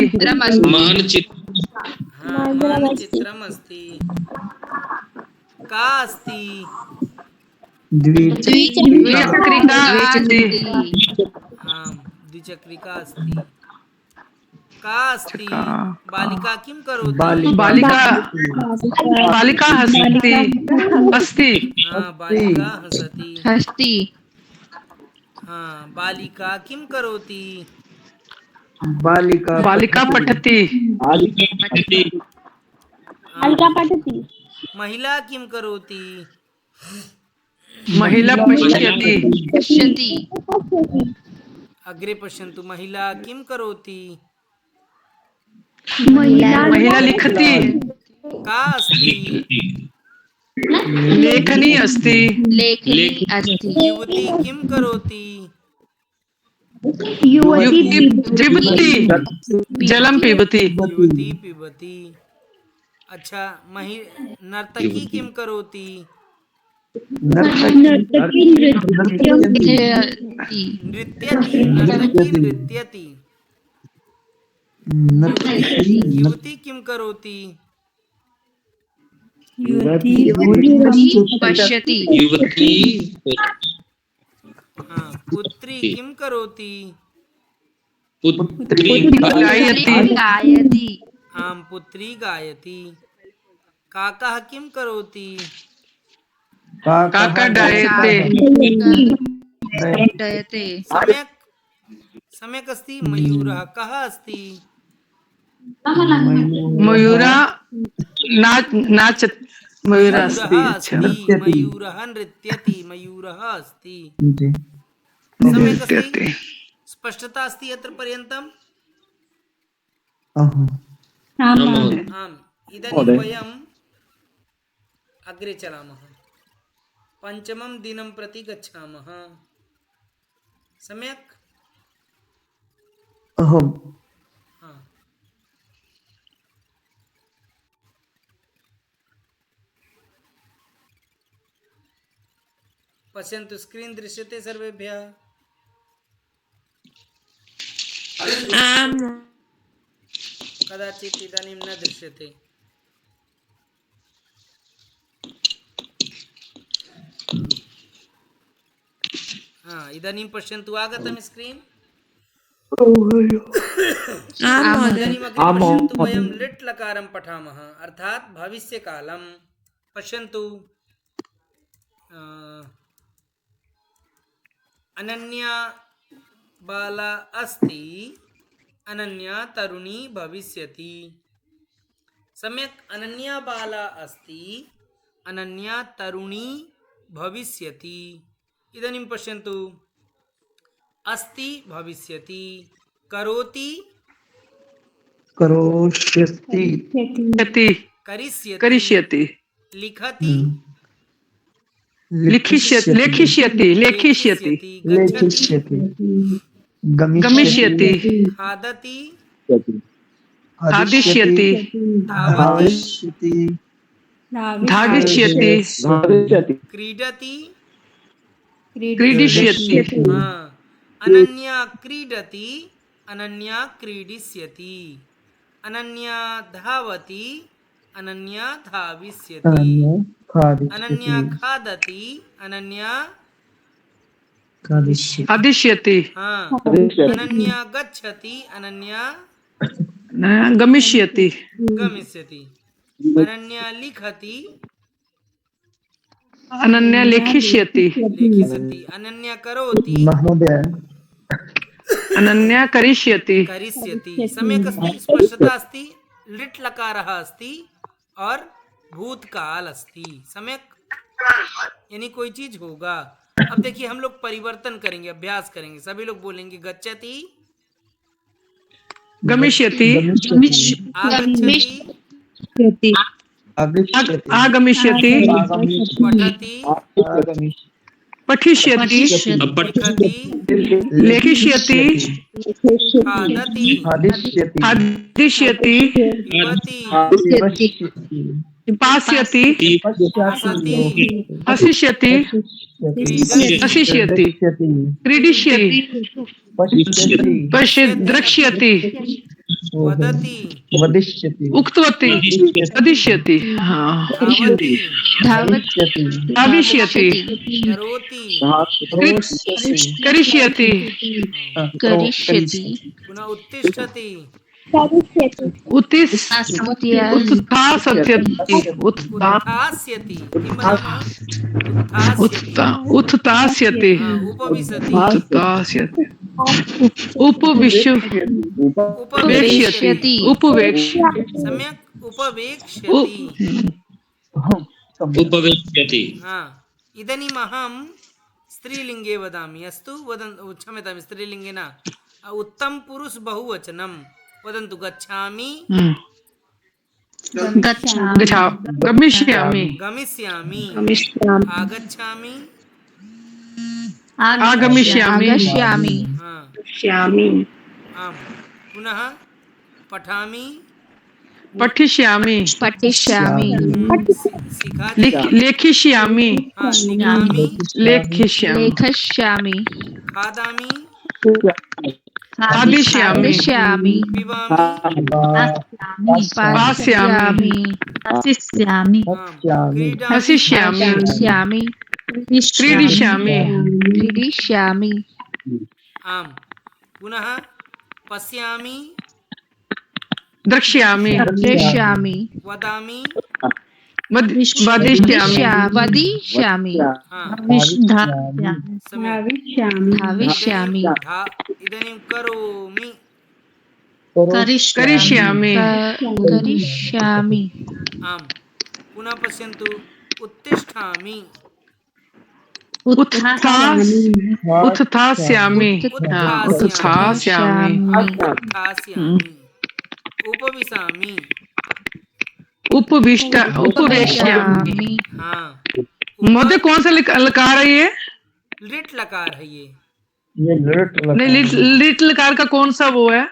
मानचित्रम् अस्ति। का अस्ति? द्विचक्रिका अस्ति। द्विचक्रिका अस्ति। का अस्ति? बालिका किं करोति? बालिका हसति। हाँ बालिका हसति। हाँ बालिका किं करोति? बालिका पठति। महिला किं करोति? महिला पश्यति। अग्रे पश्यन्तु महिला किं करोति महिला लिखति का अस्ति लेखनी अस्ति लेखनी अस्ति युवती किं करोति युवती पिबति जलं पिबति युवती पिबति अच्छा नर्तकी किं करोति नर्तकी नृत्यति नर्तकी नृत्यति युवती किं करोति पश्यति युवती हाँ पुत्री किं करोति पुत्री गायति आं पुत्री गायति काकः किं करोति काका डयते डयते सम्यक् अस्ति मयूरः कः अस्ति मयूरा नाचत मयूरा अस्ति मयूरः नृत्यति मयूरः अस्ति सम्यक् अस्ति स्पष्टता अस्ति अत्र पर्यन्तम् आम् इदानीं वयम् अग्रे चलामः पञ्चमं दिनं प्रति गच्छामः सम्यक् अहम् हाँ पश्यन्तु स्क्रीन् दृश्यते सर्वेभ्यः कदाचित् इदानीं न दृश्यते हाँ इदानीं पश्यन्तु आगतं स्क्रीन् इदानीम् अग्रे पश्यन्तु वयं लिट् लकारं पठामः अर्थात् भविष्यकालं पश्यन्तु अनन्या बाला अस्ति अनन्या तरुणी भविष्यति सम्यक् अनन्या बाला अस्ति अनन्या तरुणी भविष्यति इदानीं पश्यन्तु अस्ति भविष्यति करोति करोष्यति करिष्यति लिखति लेखिष्यति लेखिष्यति गमिष्यति खादति खादिष्यति धाविष्यति क्रीडति क्रीडिष्यति हाँ अनन्या क्रीडति अनन्या क्रीडिष्यति अनन्या धावति अनन्या धाविष्यति अनन्या खादति अनन्या खादिष्यति हाँ अनन्या गच्छति अनन्या गमिष्यति गमिष्यति अनन्या लिखति अनन्या लेखिष्यति अनन्या करोति महोदय अनन्या करिष्यति करिष्यति सम्यक् अस्ति स्पष्टता अस्ति लिट् लकारः अस्ति और भूतकाल अस्ति सम्यक् यानी कोई चीज होगा। अब देखिए हम लोग परिवर्तन करेंगे अभ्यास करेंगे सभी लोग बोलेंगे गच्छति गमिष्यति आगच्छति आगमिष्यति पठति पठिष्यति पठति लेखिष्यति खादति खादिष्यति पिबति पास्यति हसति हसिष्यति हसिष्यति क्रीडिष्यति द्रक्ष्यति वदति उक्तवती वदिष्यति धाविष्यति करोति करिष्यति पुनः उत्तिष्ठति उत्थास्यति उत्थास्यति किं वदामः उत्थास्यति उपविशति उपवेक्ष्यति सम्यक् उपवेक्ष्यति उपवेक्ष्यति हाँ इदानीम् अहं स्त्रीलिंगे वदामि अस्तु क्षम्यतां स्त्रीलिंगे न उत्तम पुरुष बहुवचनम वदन्तु गच्छामि गमिष्यामि गमिष्यामि आगच्छामि आगमिष्यामि आगच्छामि हाँ श्यामी आम पुनः पठामि पठिष्यामि पठिष्यामि सिखामि लेखिष्यामि हाँ लिखामि लेखिष्यामि लेखष्यामि खादामि खादिष्यामि खादिष्यामि पिबामि पास्यामि पास्यामि आम क्रीडामि हसिष्यामि हसिष्यामि क्रीडिष्यामि क्रीडिष्यामि आम पुनः पश्यामि द्रक्ष्यामि दृश्यामि वदामि वदिष्यामि वदिष्यामि हाँ धाव्यामि सम्यक् धाविष्यामि इदानीं करोमि करिष्यामि करिष्यामि आम पुनः पश्यन्तु उत्तिष्ठामि उत्थास्यामि उत्थास्यामि उत्थास्यामि उपविशामि उपवेष्यामि हाँ महोदय कौन सा लकार है ये? लिट लकार है ये नहीं लिट लकार का कौन सा वो है?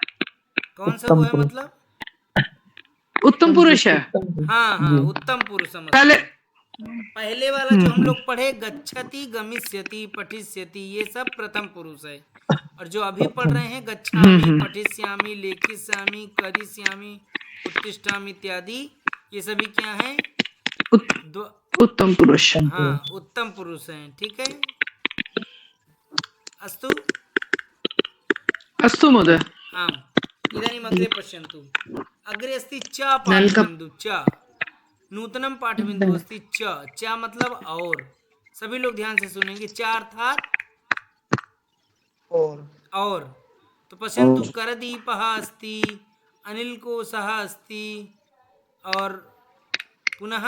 कौन सा वो है मतलब उत्तम पुरुष है। हाँ हाँ उत्तम पुरुष पहले पहले वाला जो हम लोग पढ़े गच्छति गमिष्यति पठिष्यति ये सब प्रथम पुरुष है और जो अभी पढ़ रहे हैं गच्छामि पठिष्यामि लेखिष्यामि करिष्यामि उत्तिष्ठामि इत्यादि ये सभी क्या है उत्तम पुरुष। हाँ उत्तम पुरुष हैं ठीक है। अस्तु अस्तु महोदय। आम् इदानीम् अग्रे पश्यन्तु अग्रे अस्ति च पाठबिन्दु च नूतनं पाठबिन्दु अस्ति च मतलब और सभी लोग ध्यान से सुनेंगे च अर्थात और तो पश्यन्तु करदीपः अस्ति अनिलकोशः अस्ति और पुनः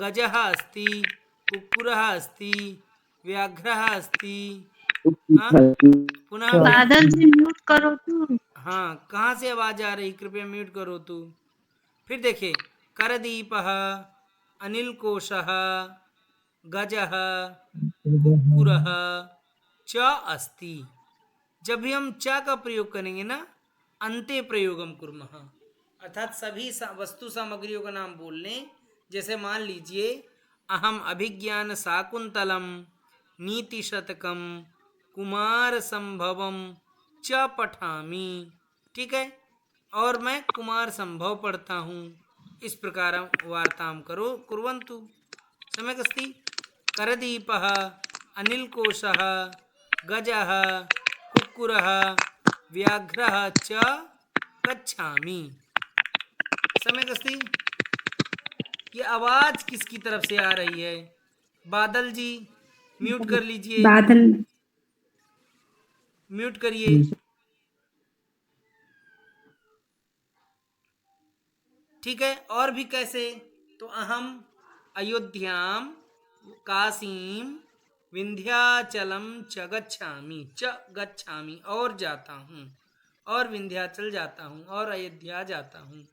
गजः अस्ति कुक्कुरः अस्ति व्याघ्रः अस्ति पुनः बादल से म्यूट करो तू। हाँ कहाँ से आवाज आ रही कृपया म्यूट करो तू। फिर देखिए करदीपः अनिलकोशः गजः कुक्कुरः च अस्ति। जब भी हम च का प्रयोग करेंगे ना अन्ते प्रयोगम कुर्मः अर्थात सभी वस्तु सामग्रियों का नाम बोल लें। जैसे मान लीजिए अहम अभिज्ञान शाकुंतलम नीति शतकम कुमार संभवम च पठामि ठीक है और मैं कुमार संभव पढ़ता हूँ। इस प्रकार वार्तां करो कुर्वन्तु सम्यक् अस्ति। करदीपः अनिलकोशः गजः कुक्कुरः व्याघ्रः च गच्छामि सम्यक् अस्ति। ये आवाज किसकी तरफ से आ रही है? बादल जी म्यूट कर लीजिए। बादल म्यूट करिए। ठीक है और भी कैसे तो अहम अयोध्याम काशीम विंध्याचलम च गच्छामि और जाता हूँ और विंध्याचल जाता हूँ और अयोध्या जाता हूँ।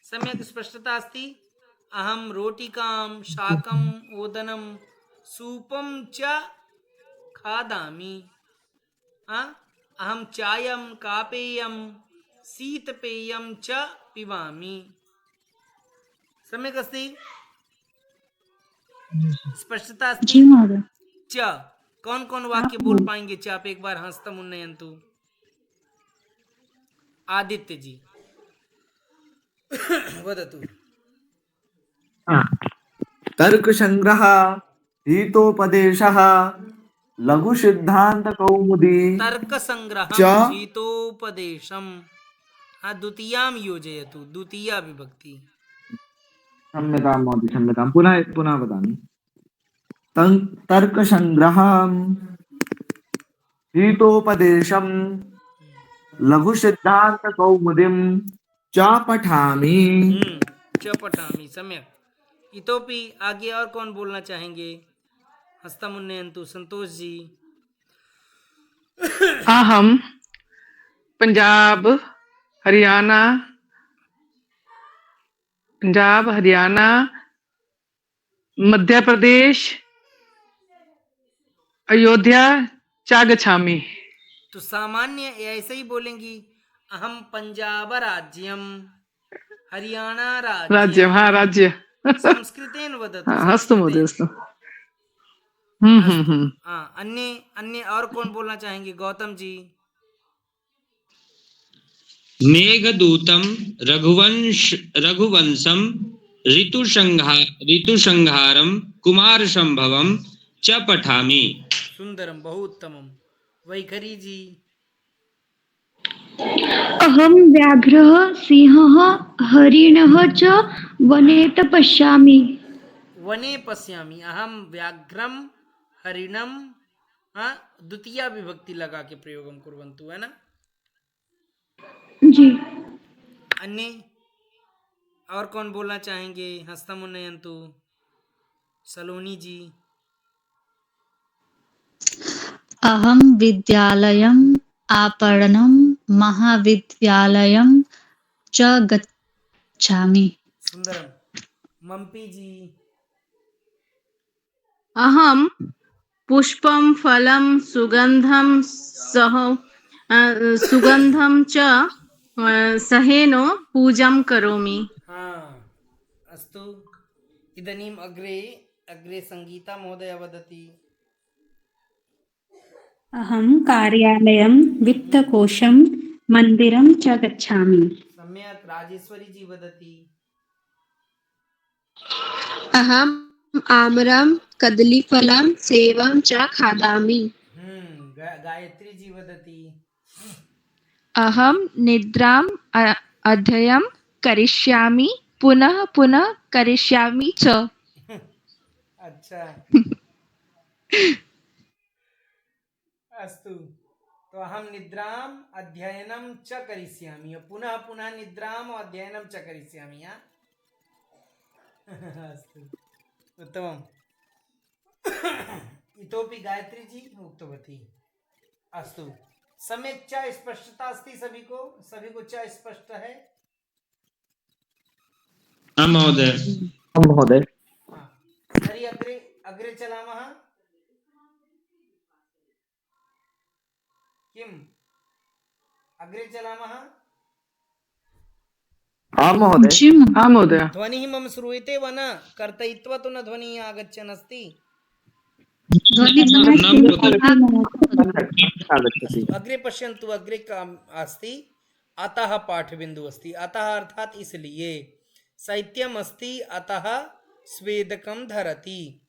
सम्यक् स्पष्टता अस्ति। अहम रोटिकां शाकम ओदनम सूपम च खादामि अहम चायं कापेयं शीतपेयं च पिबामि। सम्यक् अस्ति स्पष्टता अस्ति। च कौन कौन वाक्य बोल पाएंगे च आप एक बार हस्तम उन्नयन्तु। आदित्य जी वदतु। तर्कसंग्रह हितोपदेशः लघु सिद्धांत कौमुदी तर्क संग्रह च हितोपदेशम हाँ द्वितीयां योजयतु द्वितीया विभक्ति। क्षम्यतां महोदय क्षम्यतां पुनः वदामि। तर्कसंग्रह हितोपदेशं लघु सिद्धांत कौमुदीं च पठामि। च पठामि सम्यक। इतोपि आगे और कौन बोलना चाहेंगे? हस्तमुन्नयन्तु संतोष जी। अहम पंजाब हरियाणा मध्य प्रदेश अयोध्या च गच्छामि। तो सामान्य ऐसे ही बोलेंगी, अहम पंजाब राज्यम हरियाणा राज्य राज्यम हाँ राज्य संस्कृतेन वदतु। हाँ हस्तु महोदय संस्कृतेन। अस्तु अस्तु। हाँ, अन्य अन्य और कौन बोलना चाहेंगे? गौतम जी। मेघदूतम रघुवंशम ऋतुसंहारम कुमार संभवम च पठामि। सुंदरम, बहु उत्तमम। वैखरी जी। अहं व्याघ्रः सिंहः हरिणः च वने तपस्यामि। वने पश्यामि। अहम व्याघ्रम हरिणम। हाँ, द्वितीया विभक्ति लगा के प्रयोगम कुर्वन्तु, है ना? जी। अन्य और कौन बोलना चाहेंगे? हस्तमुन्नयन्तु। सलोनी जी। अहं विद्यालयम् आपणं महाविद्यालयं च गच्छामि। सुंदरम। मम्पी जी। अहम पुष्पं फलं सुगंधं च सहेनो पूजं करोमि। हाँ, अस्तु। इदानीम् अग्रे अग्रे संगीता महोदया वदति। अहं कार्यालयं वित्तकोशं मन्दिरं च गच्छामि। सम्यक्। राजेश्वरी जी वदति। अहम् आम्रं कदलीफलं सेवं च खादामि। गायत्री जी वदति। अहं निद्राम् अध्ययनं करिष्यामि, पुनः पुनः करिष्यामि च। अच्छा। अस्तु। तो अहम निद्राम अध्ययनम च करिष्यामि, पुनः पुनः निद्राम अध्ययनम च करिष्यामि। हाँ? अस्तु, उत्तमम्। इतोपि गायत्री जी उक्तवती। अस्तु, सम्यक् च स्पष्टता अस्ति सभी को च स्पष्ट है? हाँ महोदय। महोदय। हाँ, तर्हि अग्रे अग्रे चलामः। किम् अग्रे चलामः? आं महोदय। हाँ महोदय। ध्वनिः मम श्रूयते वा न? कर्तयित्वा तु न ध्वनिः आगच्छन् अस्ति। आगच्छति। अग्रे पश्यन्तु। अग्रे अस्ति अतः पाठबिन्दुः अस्ति। अतः अर्थात इसलिए। शैत्यम् अस्ति अतः स्वेदकं धरति।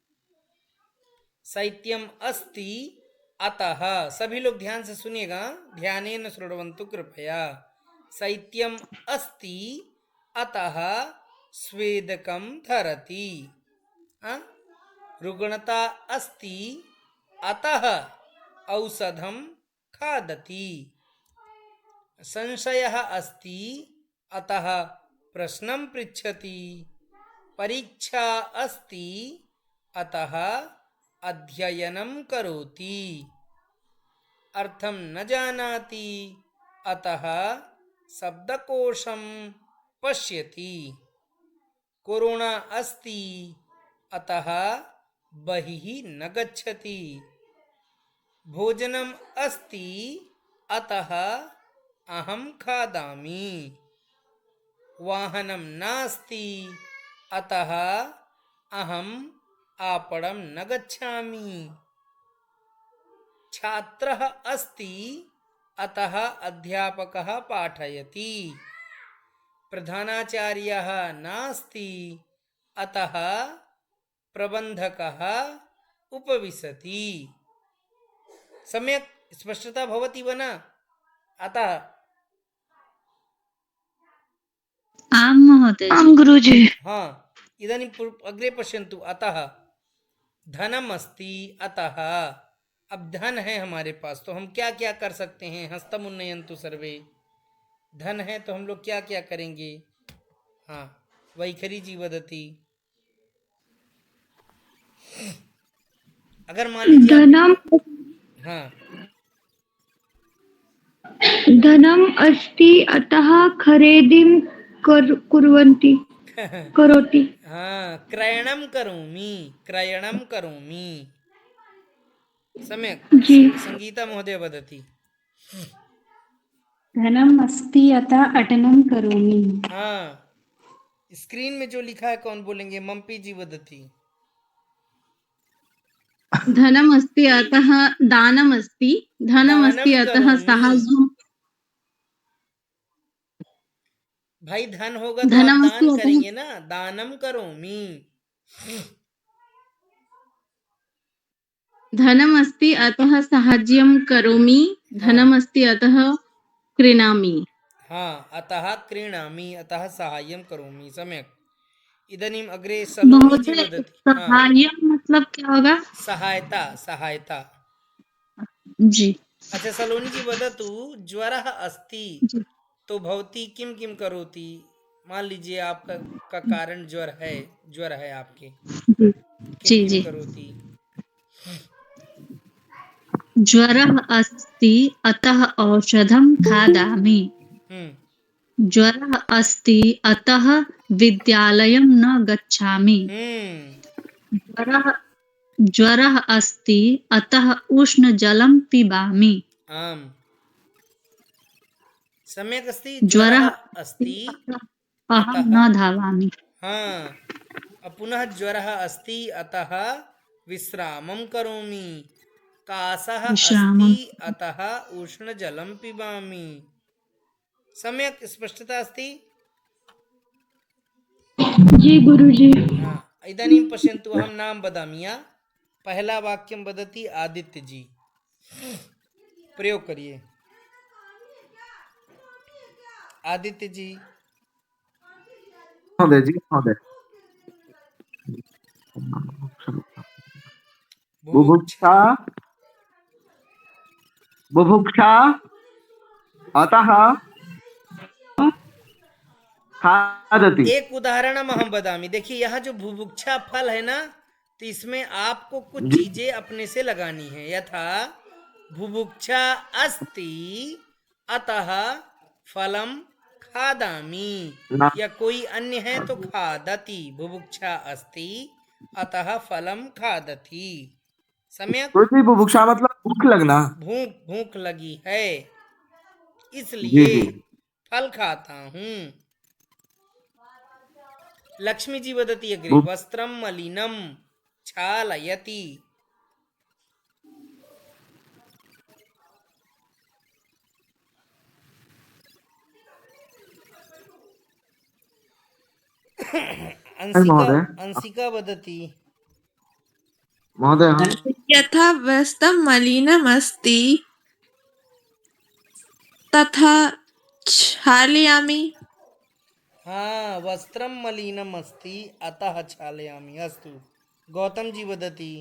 शैत्यम् अस्ति अतः, सभी लोग ध्यान से सुनिएगा, ध्यानेन श्रृण्वन्तु कृपया। शैत्यम् अस्ति अतः स्वेदकं धरति। रुग्णता अस्ति अतः औषधं खादति। संशयः अस्ति अतः प्रश्नं पृच्छति। परीक्षा अस्ति अतः अध्ययनं करोति। अर्थं न जानाति अतः शब्दकोशं पश्यति। कोरोना अस्ति अतः बहिः न गच्छति। भोजनम् अस्ति अतः अहं खादामि। वाहनं नास्ति अतः अहम् आपणं न गच्छामि। छात्रः अस्ति अतः अध्यापकः पाठयति। प्रधानाचार्यः नास्ति अतः प्रबन्धकः उपविशति। सम्यक् स्पष्टता भवति वा न? अतः आं महोदय। आं गुरुजी। हाँ, इदानीं अग्रे पश्यन्तु। अतः धनम अस्ति अतः, अब धन है हमारे पास तो हम क्या क्या कर सकते हैं? हस्तम उन्नयन्तु सर्वे। धन है तो हम लोग क्या क्या करेंगे? हाँ, वैखरी जी वदति। अगर मान लीजिए धनम हाँ धनम अस्ति अतः खरीदिं कुर्वन्ति करोति। हाँ क्रयणं करोमि, क्रयणं करोमि। सम्यक्। जी। संगीता महोदय वदति। धनम अस्ति अतः अटनं करोमि। हाँ स्क्रीन में जो लिखा है कौन बोलेंगे? मम्पी जी वदति। धनम अस्ति अतः दानम अस्ति, धनम अस्ति दानं अतः करोमि। साहाय्यम। भाई धन होगा तो आप धनम अस्ति दान अतः करेंगे ना, दानम करोमि। धनम अस्ति अतः साहाय्यम करोमि, धनम अस्ति अतः क्रीणामि। हाँ अतः क्रीणामि, अतः साहाय्यं करोमि। सम्यक्। इदानीम् अग्रे सलोनी जी महोदय वदति। हाँ सहायम मतलब क्या होगा? सहायता, सहायता। जी अच्छा सलोनी जी वदतु, ज्वरः अस्ति जी तो भवती किं किं करोति? मान लीजिए आपका का कारण ज्वर है आपके, जी किं जी किं जी। करोति? ज्वरः अस्ति अतः औषधं खादामि। ज्वरः अस्ति अतः विद्यालयं न गच्छामि। ज्वरः अस्ति अतः उष्णजलं पिबामि। आम् सम्यक् अस्ति। ज्वरः अस्ति अहं अतः न धावामि। हाँ पुनः ज्वरः अस्ति अतः विश्रामं करोमि। कासः अस्ति विश्रामं अतः उष्णजलं पिबामि। सम्यक् स्पष्टता अस्ति? जी गुरुजी। हाँ इदानीं पश्यन्तु, अहं नाम वदामि। पहला वाक्यं वदति आदित्य जी, प्रयोग करिए। आदित्य जी। महोदय जी महोदय। बुभुक्षा बुभुक्षा अतः खादति। एक उदाहरण अहम बदामी। देखिए यहाँ जो बुभुक्षा फल है ना, तो इसमें आपको कुछ चीजें अपने से लगानी है। यथा बुभुक्षा अस्ति अतः फलम खादामि, या कोई अन्य है तो खादति। बुभुक्षा अस्ति अतः फलम खादति। सम्यक। बुभुक्षा मतलब भूख लगना। भूख लगी है जी इसलिए जी। फल खाता हूँ। लक्ष्मी जी वदति अग्रे, वस्त्रम मलिनम क्षालयति। अंशिका वदति। महोदय यथा वस्त्रं मलिनमस्ति तथा क्षालयामि। हाँ वस्त्रम मलिनम अस्ति अतः क्षालयामि। अस्तु गौतम जी वदति।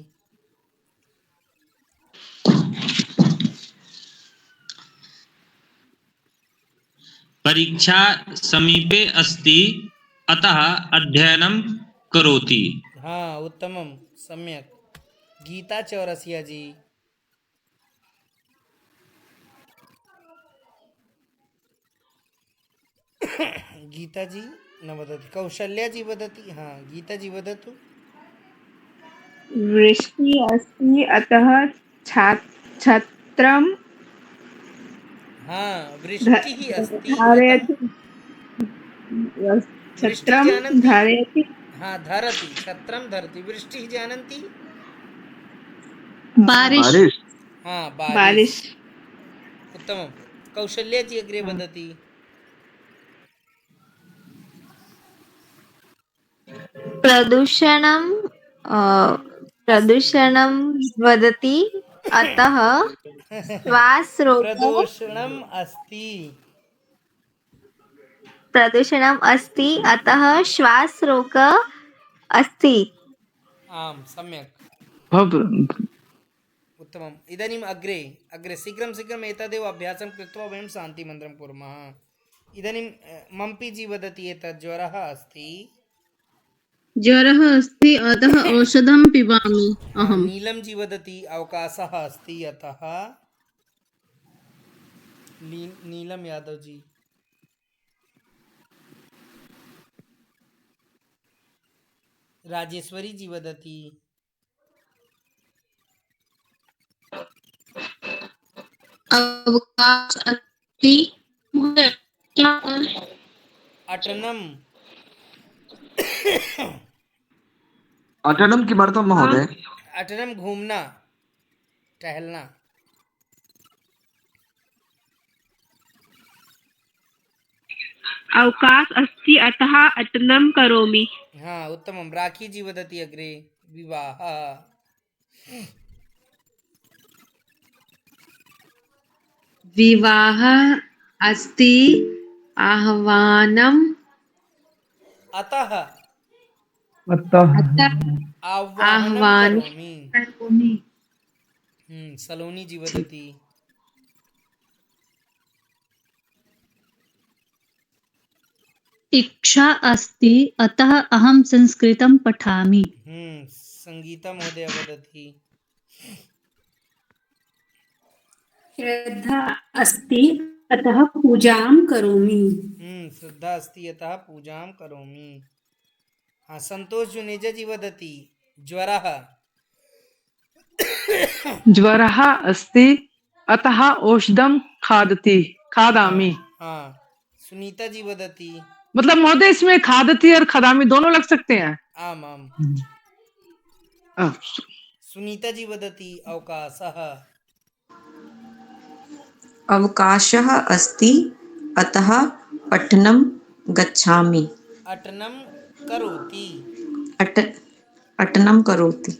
परीक्षा समीपे अस्ति अतः अध्ययनं करोति। हाँ उत्तमम सम्यक। गीता चौरसिया जी। गीता जी न वदति। कौशल्या जी वदति। हाँ गीता जी वदतु। वृष्टि अस्ति अतः छत्रं हाँ वृष्टि अस्ति धारयति। वृष्टि छत्रं जानन्ति? धारयति। हाँ धरति, छत्रम धरति। वृष्टि जानन्ति? बारिश। हाँ बारिश। उत्तमं। कौशल्या जी अग्रे वदति। प्रदूषणं वदति अतः प्रदूषणम् अस्ति अतः श्वासरोग अस्ति। आम् सम्यक्। उत्तमम्। इदानीम् अग्रे शीघ्रं एतदेव अभ्यासं कृत्वा वयं शान्तिमन्त्रं कुर्मः। इदानीं मम्पी जी वदति, एतत् ज्वरः अस्ति ज्वरः अस्ति अतः औषधं पिबामि अहम्। नीलम जी वदति अवकाशः अस्ति अतः नीलम यादव जी। राजेश्वरी जी वदति अवकाश अस्ति अटनम। अटनम किमर्थं महोदय? अटनम घूमना, टहलना। अवकाश अस्ति अतः अटनं करोमि। हाँ उत्तमं। राखी जी वदति अग्रे विवाह। विवाह अस्ति आह्वानम् अतः अतः आह्वानं आह्वानं करोमि। सलोनी जी वदति इच्छा अस्ति अतः अहं संस्कृतं पठामि। संगीता महोदय वदति श्रद्धा अस्ति अतः पूजां करोमि। श्रद्धा अस्ति अतः पूजां करोमि। हाँ संतोष जुनेजा जी वदति ज्वरः ज्वरः अस्ति अतः औषधं खादामि। हाँ सुनीता जी वदति मतलब महोदय इसमें खादती और खदामी दोनों लग सकते हैं। आम आम। अ, सुनीता जी वदति अवकाशः अवकाशः अस्ति अतः पठनं गच्छामि। अटनम करोति। अटनं करोति।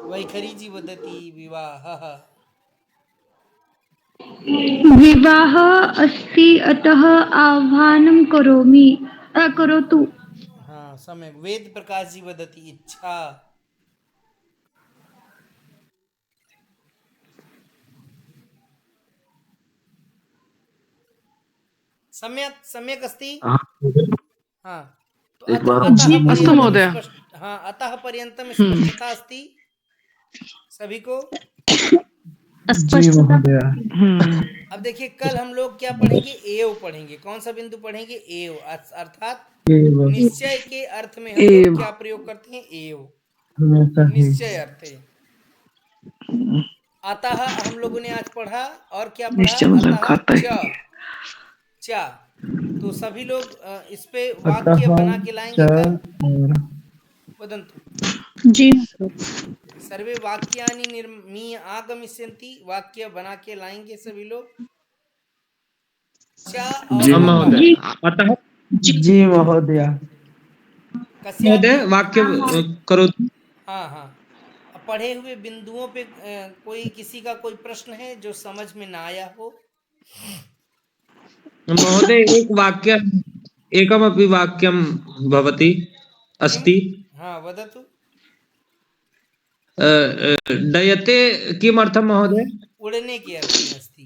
वैखरी जी वदति विवाहः विवाह अस्ति अतः आह्वानं करोमि करोतु। हाँ सम्यक्। वेद प्रकाश जी वदति इच्छा। सम्यक् सम्यक् अस्ति। हाँ तो एक बार अस्तु महोदय। हाँ अतः पर्यन्तं स्पष्टता अस्ति सभी को। जी महोदय। अब देखिए कल हम लोग क्या पढ़ेंगे, एव पढ़ेंगे। कौन सा बिंदु पढ़ेंगे? एव, अर्थात निश्चय के अर्थ में हम लोग क्या प्रयोग करते हैं? एव, निश्चय अर्थ है। अतः हम लोगों ने आज पढ़ा और क्या पढ़ा? अतः च। तो सभी लोग इस पे वाक्य बना के लाएंगे कल। वदन्तु जी सर्वे वाक्यानि निर्मीय आगमिष्यन्ति। वाक्य बना के लाएंगे सभी लोग। जी महोदय। अतः जी महोदय। महोदय वाक्य करो। हाँ हाँ पढ़े हुए बिंदुओं पे कोई किसी का कोई प्रश्न है जो समझ में ना आया हो? महोदय एक वाक्य एकमपि वाक्यं भवति अस्ति। हाँ वदतु। डयते किमर्थं महोदय? उड़ने के अर्थ में अस्ति।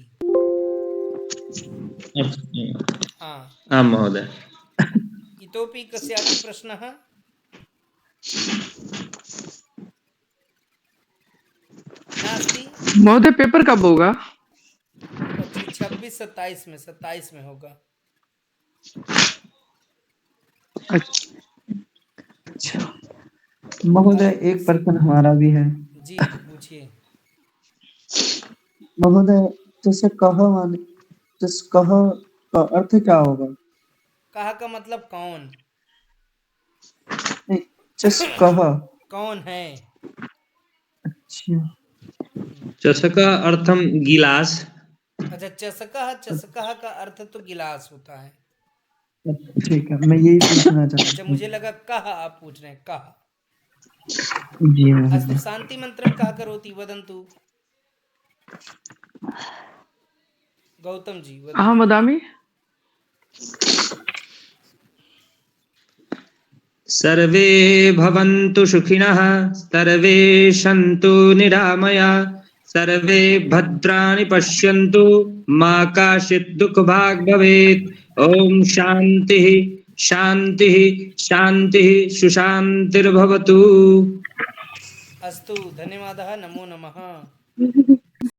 हाँ आं महोदय। इतोपि कस्यापि प्रश्नः? नास्ति? महोदय पेपर कब होगा? 26-27 में, 27 में होगा। अच्छा महोदय एक प्रश्न हमारा भी है। जी पूछिए। महोदय जैसे कह का अर्थ क्या होगा? कहा का मतलब कौन? नहीं जस कह कौन है? अच्छा चषका अर्थम गिलास। अच्छा चषका का अर्थ तो गिलास होता है। ठीक है मैं यही पूछना चाहता अच्छा मुझे लगा कहा आप पूछ रहे हैं। कहा जी अस्तु शांति मंत्रम कहा करोति वदन्तु। गौतम जी वदन्तु। अहं वदामि। सर्वे भवन्तु सुखिनः सर्वे सन्तु निरामया सर्वे भद्राणि पश्यन्तु मा काचित् दुःखभाग् भवेत्। ओम शांति शांति शांति सुशांतिर्भवतु। अस्तु, धन्यवादः, नमो नमः।